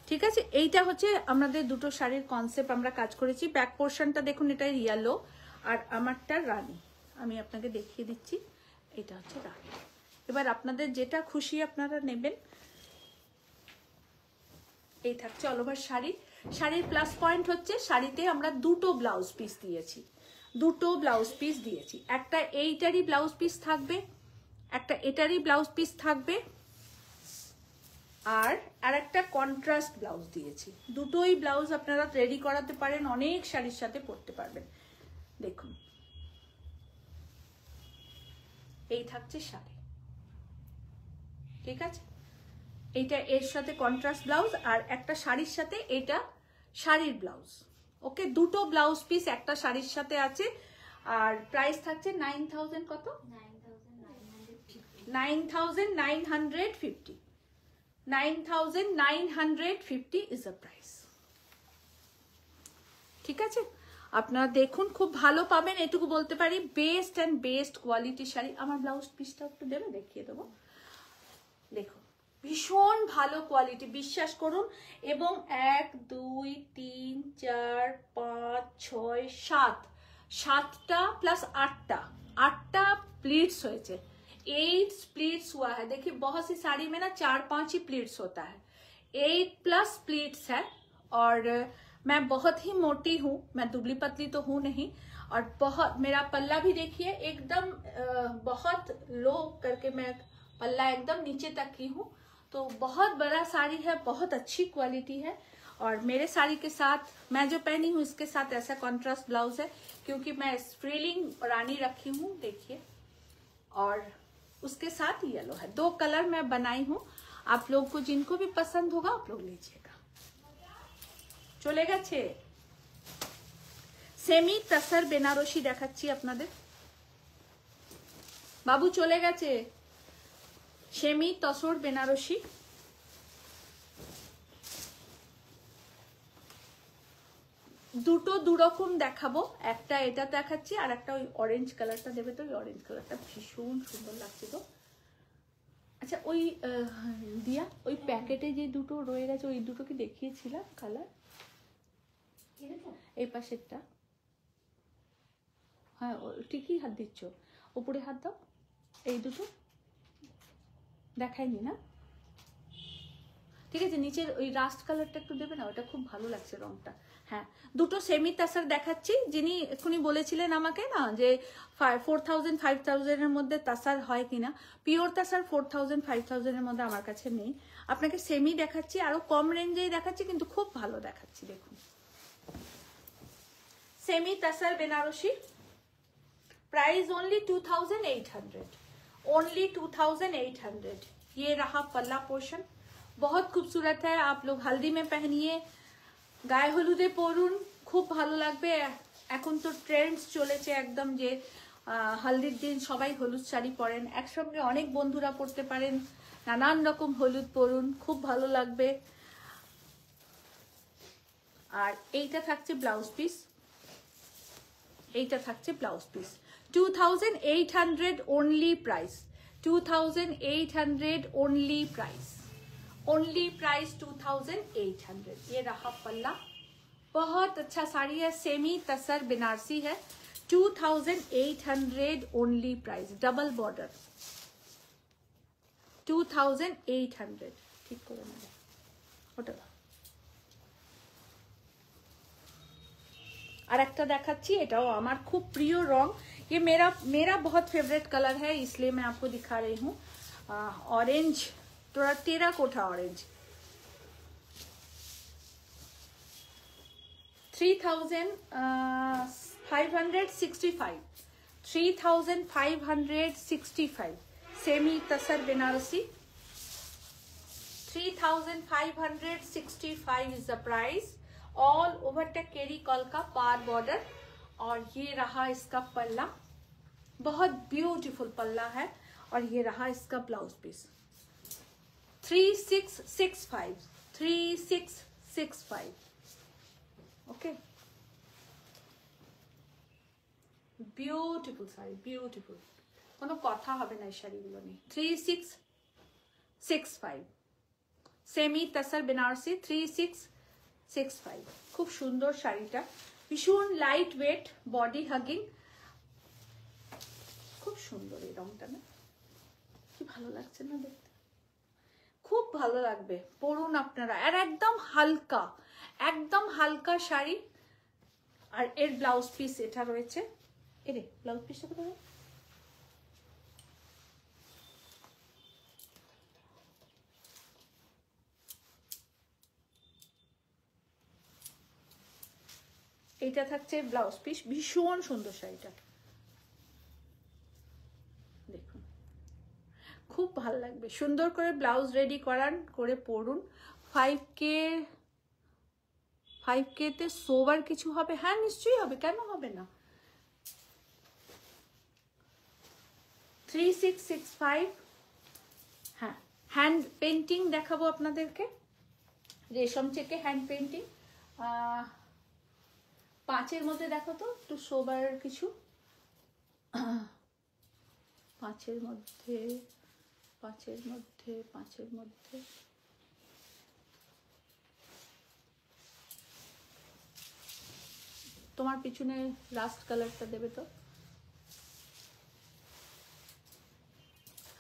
ঠিক আছে। এইটা হচ্ছে আমাদের দুটো শাড়ির কনসেপ্ট, আমরা কাজ করেছি। ব্যাক পোর্শনটা দেখুন, এটা ইয়েলো আর আমারটা রানী, আমি আপনাকে দেখিয়ে দিচ্ছি, এটা হচ্ছে রানী। এবার আপনাদের যেটা খুশি আপনারা নেবেন। এই থাকছে অল ওভার শাড়ি। শাড়ির প্লাস পয়েন্ট হচ্ছে শাড়িতে আমরা দুটো ব্লাউজ পিস দিয়েছি, দুটো ব্লাউজ পিস দিয়েছি, একটা এইটারই ব্লাউজ পিস থাকবে, একটা এটারই ব্লাউজ পিস থাকবে, আর একটা কন্ট্রাস্ট ব্লাউজ দিয়েছি। দুটোই ব্লাউজ আপনারা রেডি করাতে পারেন, অনেক শাড়ির সাথে পরতে পারবেন। দেখুন এই থাকছে শাড়ি, ঠিক আছে। এইটা এর সাথে কন্ট্রাস্ট ব্লাউজ, আর একটা শাড়ির সাথে এটা শাড়ির ব্লাউজ। ওকে, দুটো ব্লাউজ পিস একটা শাড়ির সাথে আছে। আর প্রাইস থাকছে 9000 কত, 9950। 9950 ইজ দ্য প্রাইস। ঠিক আছে, আপনারা দেখুন, খুব ভালো পাবেন এটুকু বলতে পারি। বেস্ট অ্যান্ড বেস্ট কোয়ালিটির শাড়ি। আমার ব্লাউজ পিসটা একটু দেবে, দেখিয়ে দেবো। দেখুন ভীষণ ভালো কোয়ালিটি, বিশ্বাস করুন। এবং 1 2 3 4 5 6 7, 7টা प्लस 8टा प्लीट्स হয়েছে। 8 प्लीट्स हुआ है। देखिए बहुत सी साड़ी में ना 4-5 ही प्लीट्स होता है, 8 प्लस प्लीट्स है। और मैं बहुत ही मोटी हूँ, मैं दुबली पतली तो हूँ नहीं। और बहुत, मेरा पल्ला भी देखिए एकदम बहुत लो करके मैं पल्ला एकदम नीचे तक की हूँ। तो बहुत बड़ा साड़ी है, बहुत अच्छी क्वालिटी है। और मेरे साड़ी के साथ मैं जो पहनी हूँ इसके साथ ऐसा कॉन्ट्रास्ट ब्लाउज है, क्योंकि मैं फ्रीलिंग रानी रखी हूँ, देखिए। और उसके साथ येलो है। 2 कलर मैं बनाई हूँ। आप लोग को जिनको भी पसंद होगा आप लोग लीजिएगा। চলে গেছে। সেমি তাসার বেনারসি দেখাচ্ছি আপনাদের। বাবু চলে গেছে। সেমি তসর বেনারসি। দুটো দুরকম দেখাবো, একটা এটা দেখাচ্ছি আর একটা ওই অরেঞ্জ কালারটা দেবে। তো ওই অরেঞ্জ কালারটা ভীষণ সুন্দর লাগছে তো। আচ্ছা ওই দিয়া, ওই প্যাকেটে যে দুটো রয়ে গেছে ওই দুটো কি দেখিয়েছিলাম কালার? এই পাশেরটা, হ্যাঁ ঠিকই হাত দিচ্ছ, উপরে হাত দাও। এই দুটো দেখায়নি না? ঠিক আছে, নিচের ওই রাস্ট কালারটা একটু দেবে না, ওটা খুব ভালো লাগছে রংটা। হ্যাঁ, দুটো সেমি তাসার দেখাচ্ছি। যিনি এক্ষুনি বলেছিলেন আমাকে না যে 4000-5000 এর মধ্যে তাসার হয় কিনা, পিওর তাসার 4000-5000 এর মধ্যে আমার কাছে নেই। আপনাকে সেমি দেখাচ্ছি, আরো কম রেঞ্জেই দেখাচ্ছি, কিন্তু খুব ভালো দেখাচ্ছি। দেখুন सेमी तसर बेनारसी, प्राइस ओनली 2800, ओनली 2800। ये रहा पल्ला पोर्शन, बहुत खूबसूरत है। आप लोग हल्दी में पहनिए, गाয়ে হলুদে পরুন, খুব ভালো লাগবে। এখন তো ট্রেন্ডস চলেছে একদম যে হলদির দিন সবাই হলুদ শাড়ি পরেন, একসঙ্গে অনেক বন্ধুরা পরতে পারেন, নানান রকম হলুদ পরুন, খুব ভালো লাগবে। আর এইটা থাকছে ব্লাউজ পিস, এইটা থাকছে blouse piece. 2800 only price, 2800 only price, only price 2800। ये रहा पल्ला, बहुत अच्छा साड़ी है, सेमी तसर बनारसी है। 2800 ओनली प्राइस, डबल बॉर्डर 2800। ठीक করে নেবে ওটা। আর একটা দেখাচ্ছি, এটাও আমার খুব প্রিয় রং। ये मेरा बहुत फेवरेट कलर है, इसलिए मैं आपको दिखा रही हूँ। ऑरेंज, थोड़ा terracotta orange. 3565, 3565 semi tussar Banarasi. 3565 is the price। All over टेकेरी कॉल का पार बॉर्डर। और ये रहा इसका पल्ला, बहुत ब्यूटीफुल पल्ला है। और ये रहा इसका ब्लाउज पीस। 3665, 3665। ओके, বিউটিফুল শাড়ি, বিউটিফুল, কোনো কথা হবে না এই শাড়িগুলো নিয়ে। 3665 সেমি তসর বেনারসি, 3665। খুব সুন্দর শাড়িটা, ভীষণ লাইট ওয়েট, বডি হাগিং, খুব সুন্দর এই রংটা না? কি ভালো লাগছে না দেখতে? খুব ভালো লাগবে, পরুন আপনারা। আর একদম হালকা, একদম হালকা শাড়ি। আর এর ব্লাউজ পিস এটা রয়েছে। এরে ব্লাউজ পিসটা কোথায়? এইটা থাকছে ব্লাউজ পিস, ভীষণ সুন্দর শাড়িটা। দেখুন খুব ভালো লাগবে। সুন্দর করে ব্লাউজ রেডি করান, করে পরুন। 5K তে সোবার কিছু হবে? হ্যাঁ নিশ্চয়ই হবে, কেন হবে না। 3665। হ্যাঁ, হ্যান্ড পেন্টিং দেখাবো আপনাদেরকে, রেশম চেকে হ্যান্ড পেন্টিং। 5-এর মধ্যে দেখো তো একটু সোবার কিছু। 5-এর মধ্যে তোমার পিছনে লাস্ট কালারটা দেবে তো।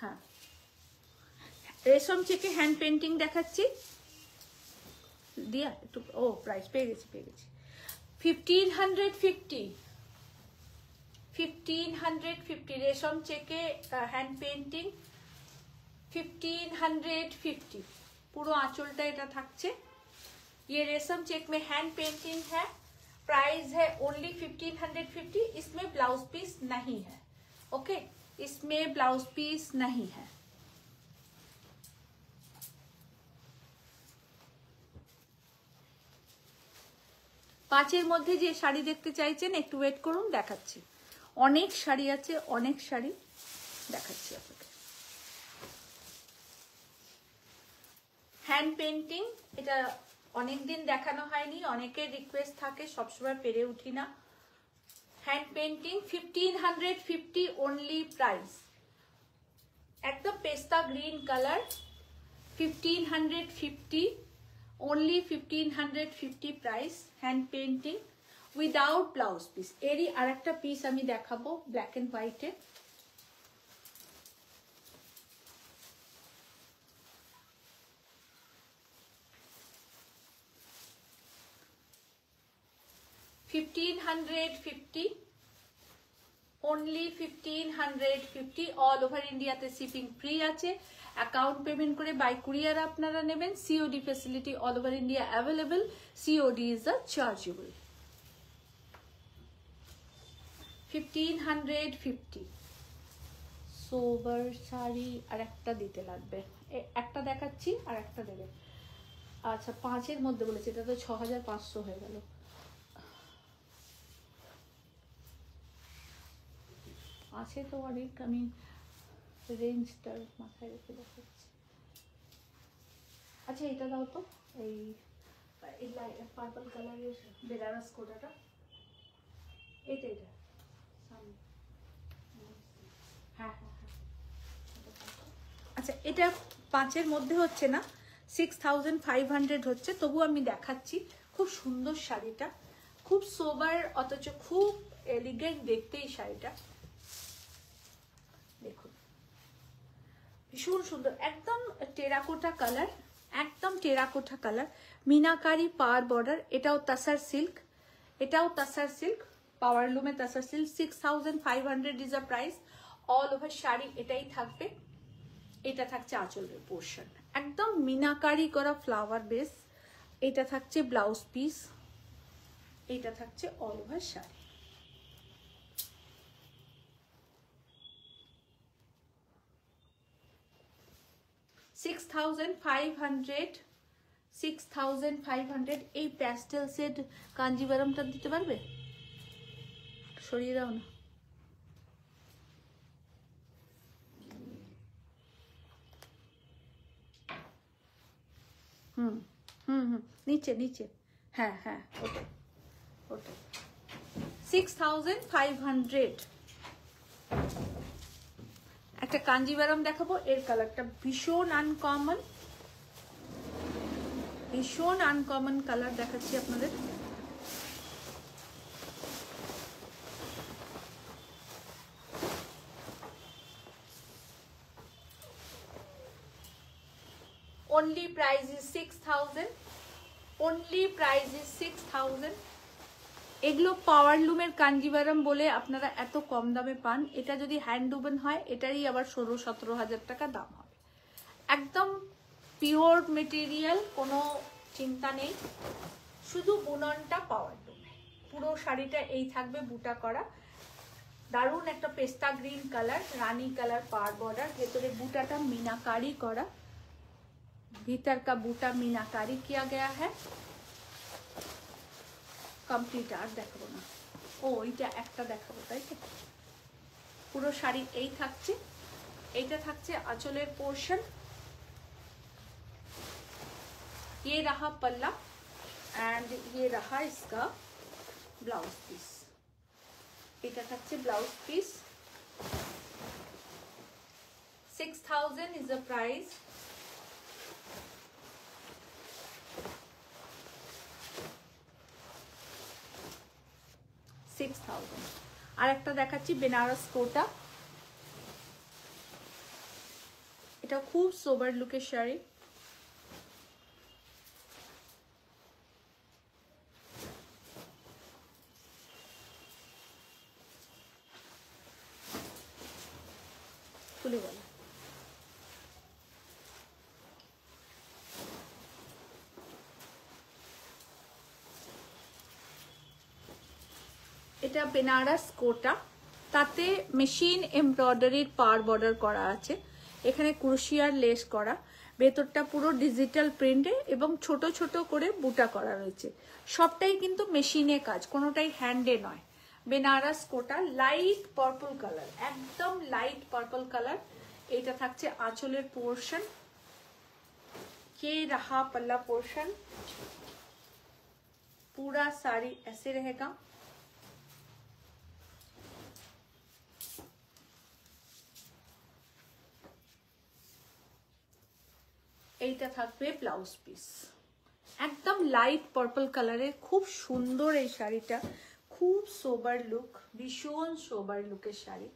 হ্যাঁ, রেশম চেকে হ্যান্ড পেন্টিং দেখাচ্ছি। দিয়া একটু, ও প্রাইস পেয়ে গেছি 1550 রেশম চেকে হ্যান্ড পেন্টিং 1550। পুরো आंचलটা এটা থাকছে। ये रेशम चेक में हैंड पेंटिंग है, प्राइस है ओनली 1550। इसमें ब्लाउज पीस नहीं है। ओके, इसमें ब्लाउज पीस नहीं है। পাঁচের মধ্যে যে শাড়ি দেখতে চাইছেন একটু ওয়েট করুন, দেখাচ্ছি। অনেক শাড়ি আছে, অনেক শাড়ি দেখাচ্ছি আপনাকে। হ্যান্ড পেন্টিং, এটা অনেকদিন দেখানো হয়নি, অনেকের রিকোয়েস্ট থাকে, সবসময় পেরে উঠি না। Hand painting 1550 only price. একদম পেস্তা green colour, 1550 only 1550 price. Hand painting without blouse piece. এরই আরেকটা পিস আমি দেখাবো ব্ল্যাক এন্ড হোয়াইটে। $1550 only 1550। অল ওভার ইন্ডিয়াতে শিপিং ফ্রি আছে। অ্যাকাউন্ট পেমেন্ট করে বাই কুরিয়ার আপনারা নেবেন। COD facility all over India available. COD is the chargeable. 1550 সোবার শাড়ি আর একটা দিতে লাগবে। একটা দেখাচ্ছি আর একটা দেবে। আচ্ছা, 5-এর মধ্যে বলেছে, এটা তো 6500 হয়ে গেল। আছে তো অনেক, আমি রেঞ্জটার মাথায় রেখে দেখাচ্ছি। আচ্ছা এটা দাও তো, এই পার্পল কালারের বেনারস কোটাটা, এটা হ্যাঁ হ্যাঁ হ্যাঁ। আচ্ছা, এটা 5-এর মধ্যে হচ্ছে না, 6500 হচ্ছে, তবু আমি দেখাচ্ছি। খুব সুন্দর শাড়িটা, খুব সোবার অথচ খুব এলিগেন্ট দেখতে এই শাড়িটা। দেখুন ভীষণ সুন্দর, একদম টেরাকোটা কালার, একদম টেরাকোটা কালার, মিনাকারি পার বর্ডার। এটাও তাসার সিল্ক, পাওয়ার লুমে tussar silk. 6500 is a price. All over sari এটাই থাকবে। এটা থাকছে আঁচলের পোর্শন, একদম মিনাকারি করা ফ্লাওয়ার বেস। এটা থাকছে ব্লাউজ পিস, এটা থাকছে অল ওভার শাড়ি। $6500 এই প্যাস্টেল সেট কাঞ্জিভারমটা দিতে পারবে? সরিয়ে দাও না। নিচে নিচে, হ্যাঁ হ্যাঁ, ওটা 6500। একটা কাঞ্জিভারম দেখাবো, এর কালারটা ভীষণ আনকমন কালার দেখাচ্ছি আপনাদের। only price is 6000, only price is 6000। এগুলো পাওয়ার লুমের কাঞ্জিভারম বলে আপনারা এত কম দামে পান। এটা যদি হ্যান্ডউবেন হয় এটারই আবার 16-17 হাজার টাকা দাম হবে। একদম পিওর মেটেরিয়াল, কোনো চিন্তা নেই, শুধু বুননটা পাওয়ার লুমে। পুরো শাড়িটা এই থাকবে বুটা করা। দারুণ একটা পেস্তা গ্রিন কালার, রানী কালার পার বর্ডার, ভেতরে বুটাটা मीनाकारी करा, भीतर का बूटा मीनाकारी किया गया है। কমপ্লিট আর দেখাবো না, ও এইটা একটা দেখাবো, তাই তো? পুরো শাড়ি এই থাকছে, এইটা থাকছে আঁচলের পোর্শন, ये रहा पल्ला एंड ये रहा इसका ब्लाउज पीस। এটা থাকছে blouse piece. 6000 is the price। আর একটা দেখাচ্ছি বেনারস কোটা, এটা খুব সোবার লুকের শাড়ি। খুলে গেল, এটা বেনারস কোটা, তাতে মেশিন এমব্রয়ডারির পার বর্ডার করা আছে, এখানে ক্রোশিয়ার লেস করা, ভেতরটা পুরো ডিজিটাল প্রিন্টে এবং ছোট ছোট করে বুটা করা রয়েছে। সবটাই কিন্তু মেশিনে কাজ, কোনোটাই হ্যান্ডে নয়। বেনারস কোটা লাইট পার্পল কালার, একদম লাইট পার্পল কালার। এটা থাকছে আঁচলের পোর্শন, ये रहा पल्ला पोर्शन, पूरा साड़ी ऐसे रहेगा। এইটা থাকবে ব্লাউজ পিস, একদম লাইট পার্পল কালারের, খুব সুন্দর এই শাড়িটা, খুব সোবার লুক, ভীষণ সোবার লুকের শাড়ি।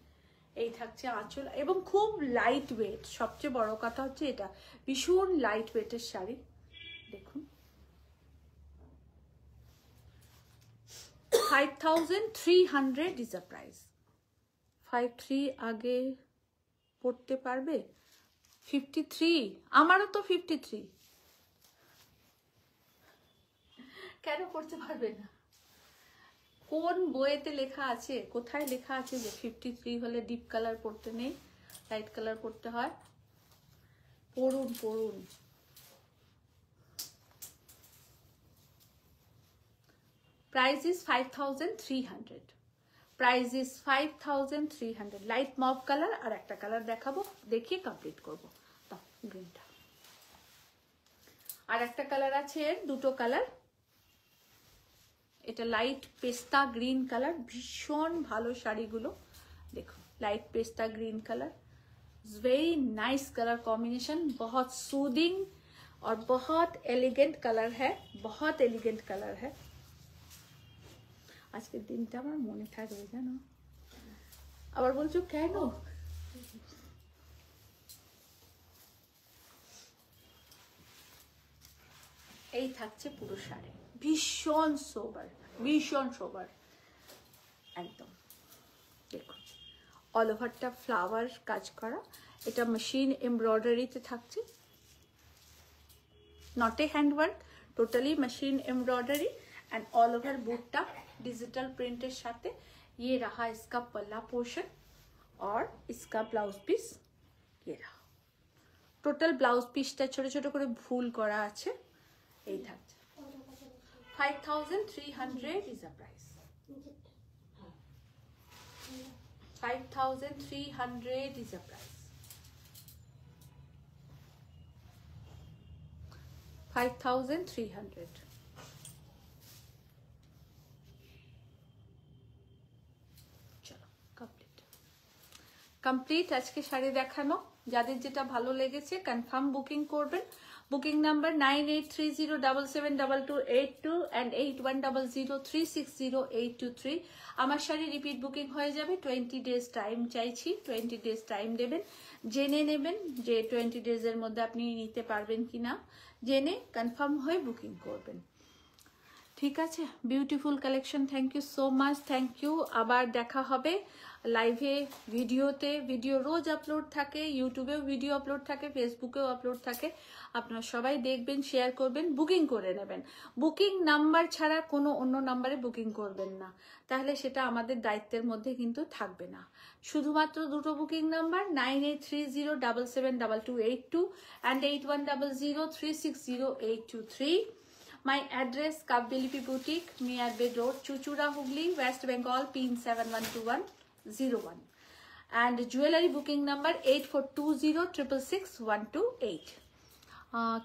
এই থাকছে আঁচল এবং খুব লাইট ওয়েট, সবচেয়ে বড় কথা হচ্ছে এটা ভীষণ লাইট ওয়েটের শাড়ি। দেখুন 5300 ইজ আ প্রাইস। 53 আগে পড়তে পারবে? 53, আমারও তো 53, কেন পড়তে পারবে না? কোন বইয়েতে লেখা আছে, কোথায় লেখা আছে যে 53 হলে ডিপ কালার পড়তে নেই, লাইট কালার পড়তে হয়? পড়ুন পড়ুন। Price is 5300, price is 5300। Light mauve colour আর একটা কালার দেখাবো, দেখিয়ে কমপ্লিট করবো। দাও গ্রিনটা, আর একটা কালার আছে, এর দুটো কালার। এটা লাইট পেস্তা গ্রিন কালার, ভীষণ ভালো শাড়িগুলো। দেখো light pista green colour, very nice colour combination, बहुत सूदिंग और बहुत एलिगेंट कलर है, बहुत एलिगेंट कलर है। আজকের দিনটা আমার মনে থাকবে জানো। আবার বলছো কেন? এই থাকছে পুরো শাড়ি, ভীষণ সোবার, ভীষণ সোবার একদম। দেখুন অল ওভারটা ফ্লাওয়ার কাজ করা, এটা মেশিন এমব্রয়ডারিতে থাকছে, not a handwork, totally machine embroidery and all over बूटा डिजिटल प्रिंटेर साथे। ये रहा इसका पल्ला पोर्शन और इसका ब्लाउज पीस, ये रहा টোটাল ব্লাউজ পিসটা ছোট ছোট করে ফুল করা আছে। এই থাকছে 5300 is a price, 5300 is a price, 5300। চলো কমপ্লিট আজকে শাড়ি দেখানো। যাদের যেটা ভালো লেগেছে কনফার্ম বুকিং করবেন। Booking number 9830772282 and 8100360823। আমার শাড়ি রিপিট বুকিং হয়ে যাবে। 20 ডেজ টাইম চাইছি, 20 ডেজ টাইম দেবেন, জেনে নেবেন যে 20 ডেজের মধ্যে আপনি নিতে পারবেন কিনা, জেনে কনফার্ম হয়ে বুকিং করবেন। ঠিক আছে, beautiful collection, thank you so much, thank you. আবার দেখা হবে লাইভে, ভিডিওতে। ভিডিও রোজ আপলোড থাকে, ইউটিউবেও ভিডিও আপলোড থাকে, ফেসবুকেও আপলোড থাকে। আপনারা সবাই দেখবেন, শেয়ার করবেন, বুকিং করে নেবেন। বুকিং নাম্বার ছাড়া কোনো অন্য নাম্বারে বুকিং করবেন না, তাহলে সেটা আমাদের দায়িত্বের মধ্যে কিন্তু থাকবে না। শুধুমাত্র দুটো booking number, 9830772282 and 8100360823। My address Kavyalipi Boutique, Miyar Bed Road, Chuchura, Hooghly, West Bengal, PIN 712101. And jewelry booking number 8420666128.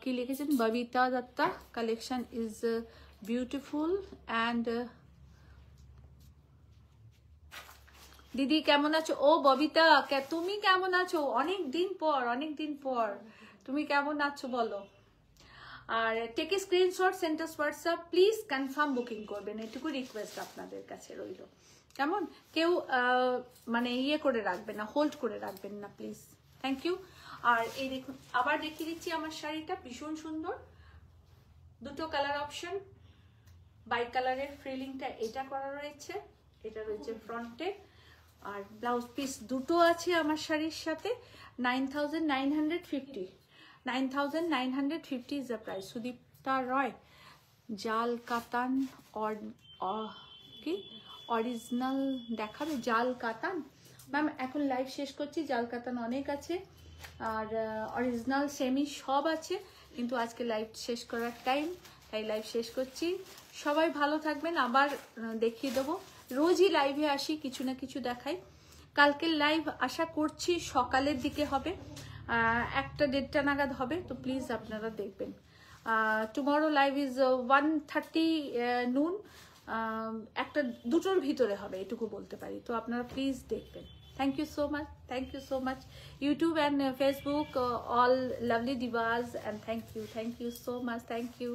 কি লিখেছেন? Babita Datta collection is beautiful and দিদি কেমন আছো? ও ববিতা, তুমি কেমন আছো? অনেক দিন পর তুমি কেমন আছো বলো। আর take screenshot, centre WhatsApp, please confirm booking করবেন, এটুকু রিকোয়েস্ট আপনাদের কাছে রইল। কেমন? কেউ মানে ইয়ে করে রাখবেন না, হোল্ড করে রাখবেন না প্লিজ, থ্যাংক ইউ। আর এই দেখুন, আবার দেখিয়ে দিচ্ছি আমার শাড়িটা, ভীষণ সুন্দর, দুটো কালার অপশন। বাই কালারের ফ্রিলিংটা এটা করা রয়েছে, এটা রয়েছে ফ্রন্টে, আর ব্লাউজ পিস দুটো আছে আমার শাড়ির সাথে। 9950, 9950 is the price. সুদীপ্তা রয়, জাল কাতান কি অরিজিনাল দেখাবে? জাল কাতান ম্যাম, এখন লাইভ শেষ করছি, জাল কাতান অনেক আছে, আর অরিজিনাল সেমি সব আছে, কিন্তু আজকে লাইভ শেষ করার টাইম, তাই লাইভ শেষ করছি। সবাই ভালো থাকবেন, আবার দেখিয়ে দেবো, রোজই লাইভে আসি, কিছু না কিছু দেখাই। কালকের লাইভ আশা করছি সকালের দিকে হবে, 1টা-1:30 নাগাদ হবে, তো প্লিজ আপনারা দেখবেন। টুমরো লাইভ ইজ 1:30 নুন, 1-2টোর ভিতরে হবে, এটুকু বলতে পারি, তো আপনারা প্লিজ দেখবেন। Thank you so much, thank you so much, YouTube and Facebook, all lovely divas, and thank you so much, thank you.